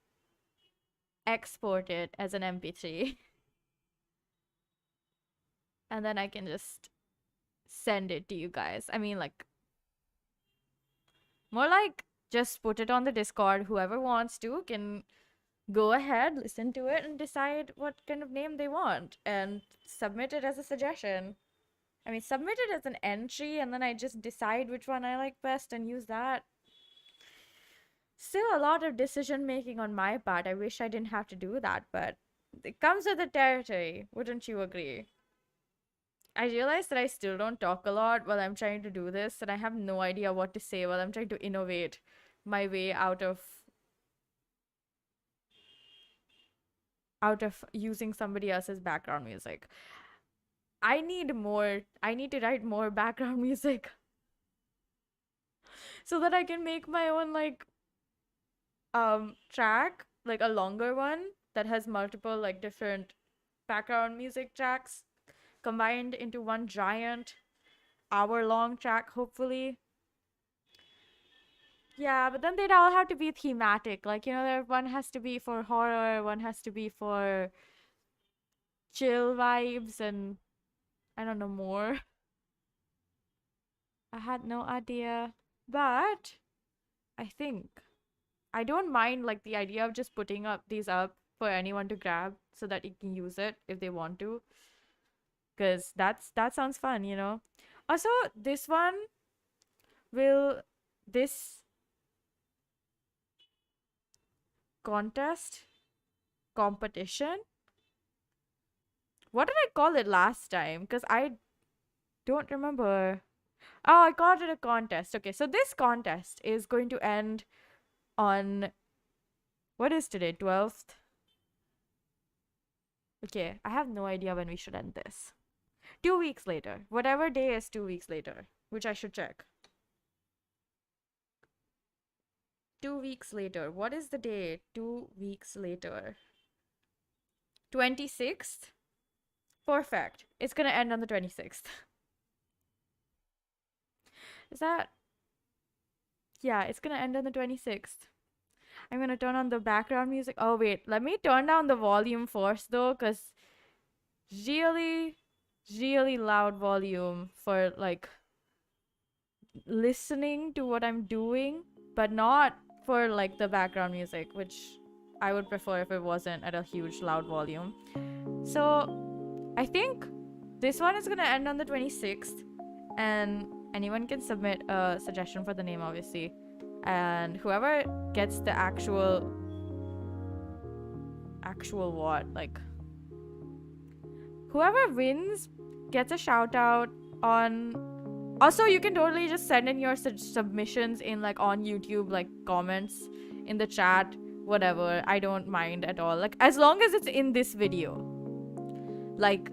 export it as an MP3 and then I can just send it to you guys. I mean, like, more like just put it on the Discord. Whoever wants to can go ahead, listen to it, and decide what kind of name they want and submit it as a suggestion. I mean, submit it as an entry and then I just decide which one I like best and use that. Still a lot of decision making on my part. I wish I didn't have to do that, but it comes with the territory. Wouldn't you agree? I realize that I still don't talk a lot while I'm trying to do this, and I have no idea what to say while I'm trying to innovate my way out of using somebody else's background music. I need to write more background music so that I can make my own like track, like a longer one that has multiple like different background music tracks combined into one giant hour-long track, hopefully. Yeah, but then they'd all have to be thematic. Like, you know, one has to be for horror, one has to be for chill vibes, and I don't know more. I had no idea. But I think I don't mind like the idea of just putting up these up for anyone to grab so that you can use it if they want to. Cause that sounds fun, you know. Also, will this contest competition, what did I call it last time? Because I don't remember. Oh, I called it a contest. Okay, so this contest is going to end on, what is today, 12th? Okay, I have no idea when we should end this. 2 weeks later. Whatever day is 2 weeks later, which I should check. 2 weeks later. What is the day? 2 weeks later. 26th? Perfect. It's gonna end on the 26th. Is that? Yeah, it's gonna end on the 26th. I'm gonna turn on the background music. Oh, wait. Let me turn down the volume first, though, because really, really loud volume for, like, listening to what I'm doing, but not for, like, the background music, which I would prefer if it wasn't at a huge loud volume. So, I think this one is gonna end on the 26th, and anyone can submit a suggestion for the name, obviously. And whoever gets the actual what, like, whoever wins gets a shout out on. Also, you can totally just send in your submissions in like on YouTube, like comments in the chat, whatever. I don't mind at all, like, as long as it's in this video. Like,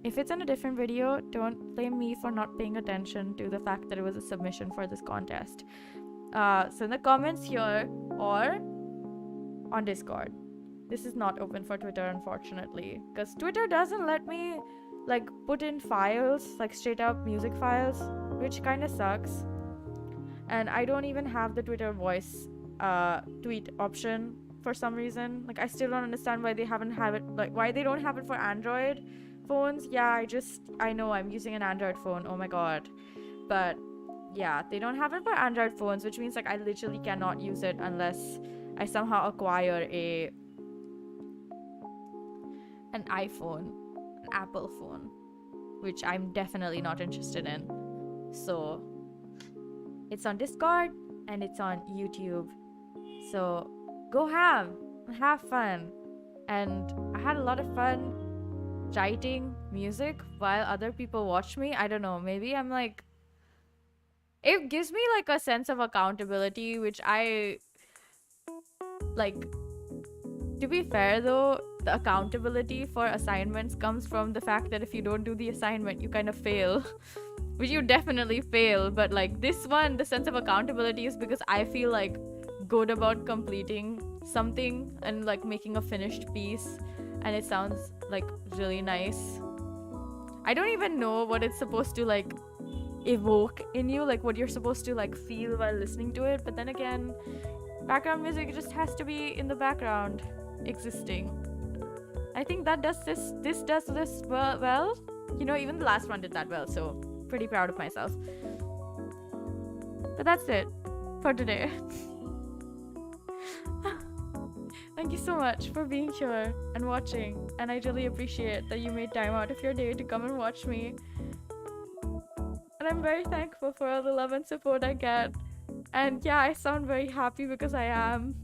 if it's in a different video, don't blame me for not paying attention to the fact that it was a submission for this contest. So in the comments here or on Discord. This is not open for Twitter, unfortunately, because Twitter doesn't let me like put in files, like straight up music files, which kind of sucks. And I don't even have the Twitter voice tweet option for some reason. Like I still don't understand why they haven't have it, like why they don't have it for Android phones. Yeah, I know I'm using an Android phone, oh my god. But yeah, they don't have it for Android phones, which means like I literally cannot use it unless I somehow acquire an iPhone, an Apple phone, which I'm definitely not interested in. So it's on Discord and it's on YouTube. So go have fun. And I had a lot of fun writing music while other people watch me. I don't know, maybe I'm like, it gives me like a sense of accountability, which I like. To be fair though, the accountability for assignments comes from the fact that if you don't do the assignment, you kind of fail. Which you definitely fail, but like this one, the sense of accountability is because I feel like good about completing something and like making a finished piece, and it sounds like really nice. I don't even know what it's supposed to like evoke in you, like what you're supposed to like feel while listening to it, but then again, background music just has to be in the background existing. I think that does this does this well. You know, even the last one did that well, so pretty proud of myself. But that's it for today. Thank you so much for being here and watching, and I really appreciate that you made time out of your day to come and watch me. And I'm very thankful for all the love and support I get. And yeah, I sound very happy because I am.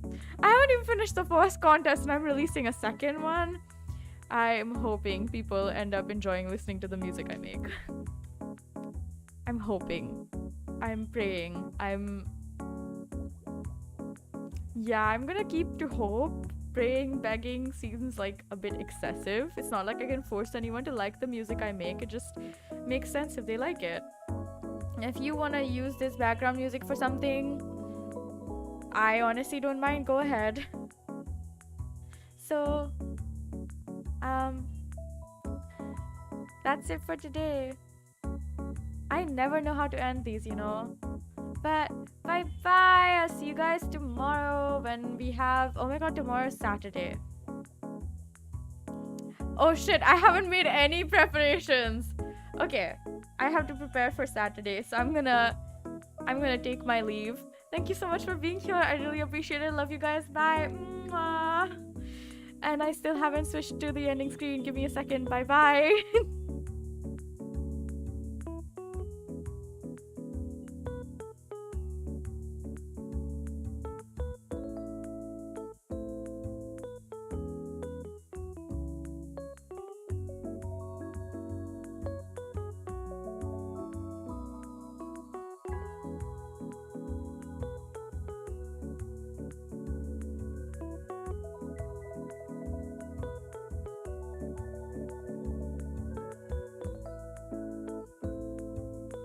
I haven't even finished the first contest and I'm releasing a second one. I'm hoping people end up enjoying listening to the music I make. I'm hoping. I'm praying. Yeah, I'm gonna keep to hope. Praying, begging seems like a bit excessive. It's not like I can force anyone to like the music I make. It just makes sense if they like it. If you want to use this background music for something, I honestly don't mind. Go ahead. So, that's it for today. I never know how to end these, you know. But bye-bye. I'll see you guys tomorrow when we have... Oh my god, tomorrow is Saturday. Oh shit, I haven't made any preparations. Okay, I have to prepare for Saturday, so I'm gonna take my leave. Thank you so much for being here. I really appreciate it. Love you guys. Bye. Mwah. And I still haven't switched to the ending screen. Give me a second. Bye bye.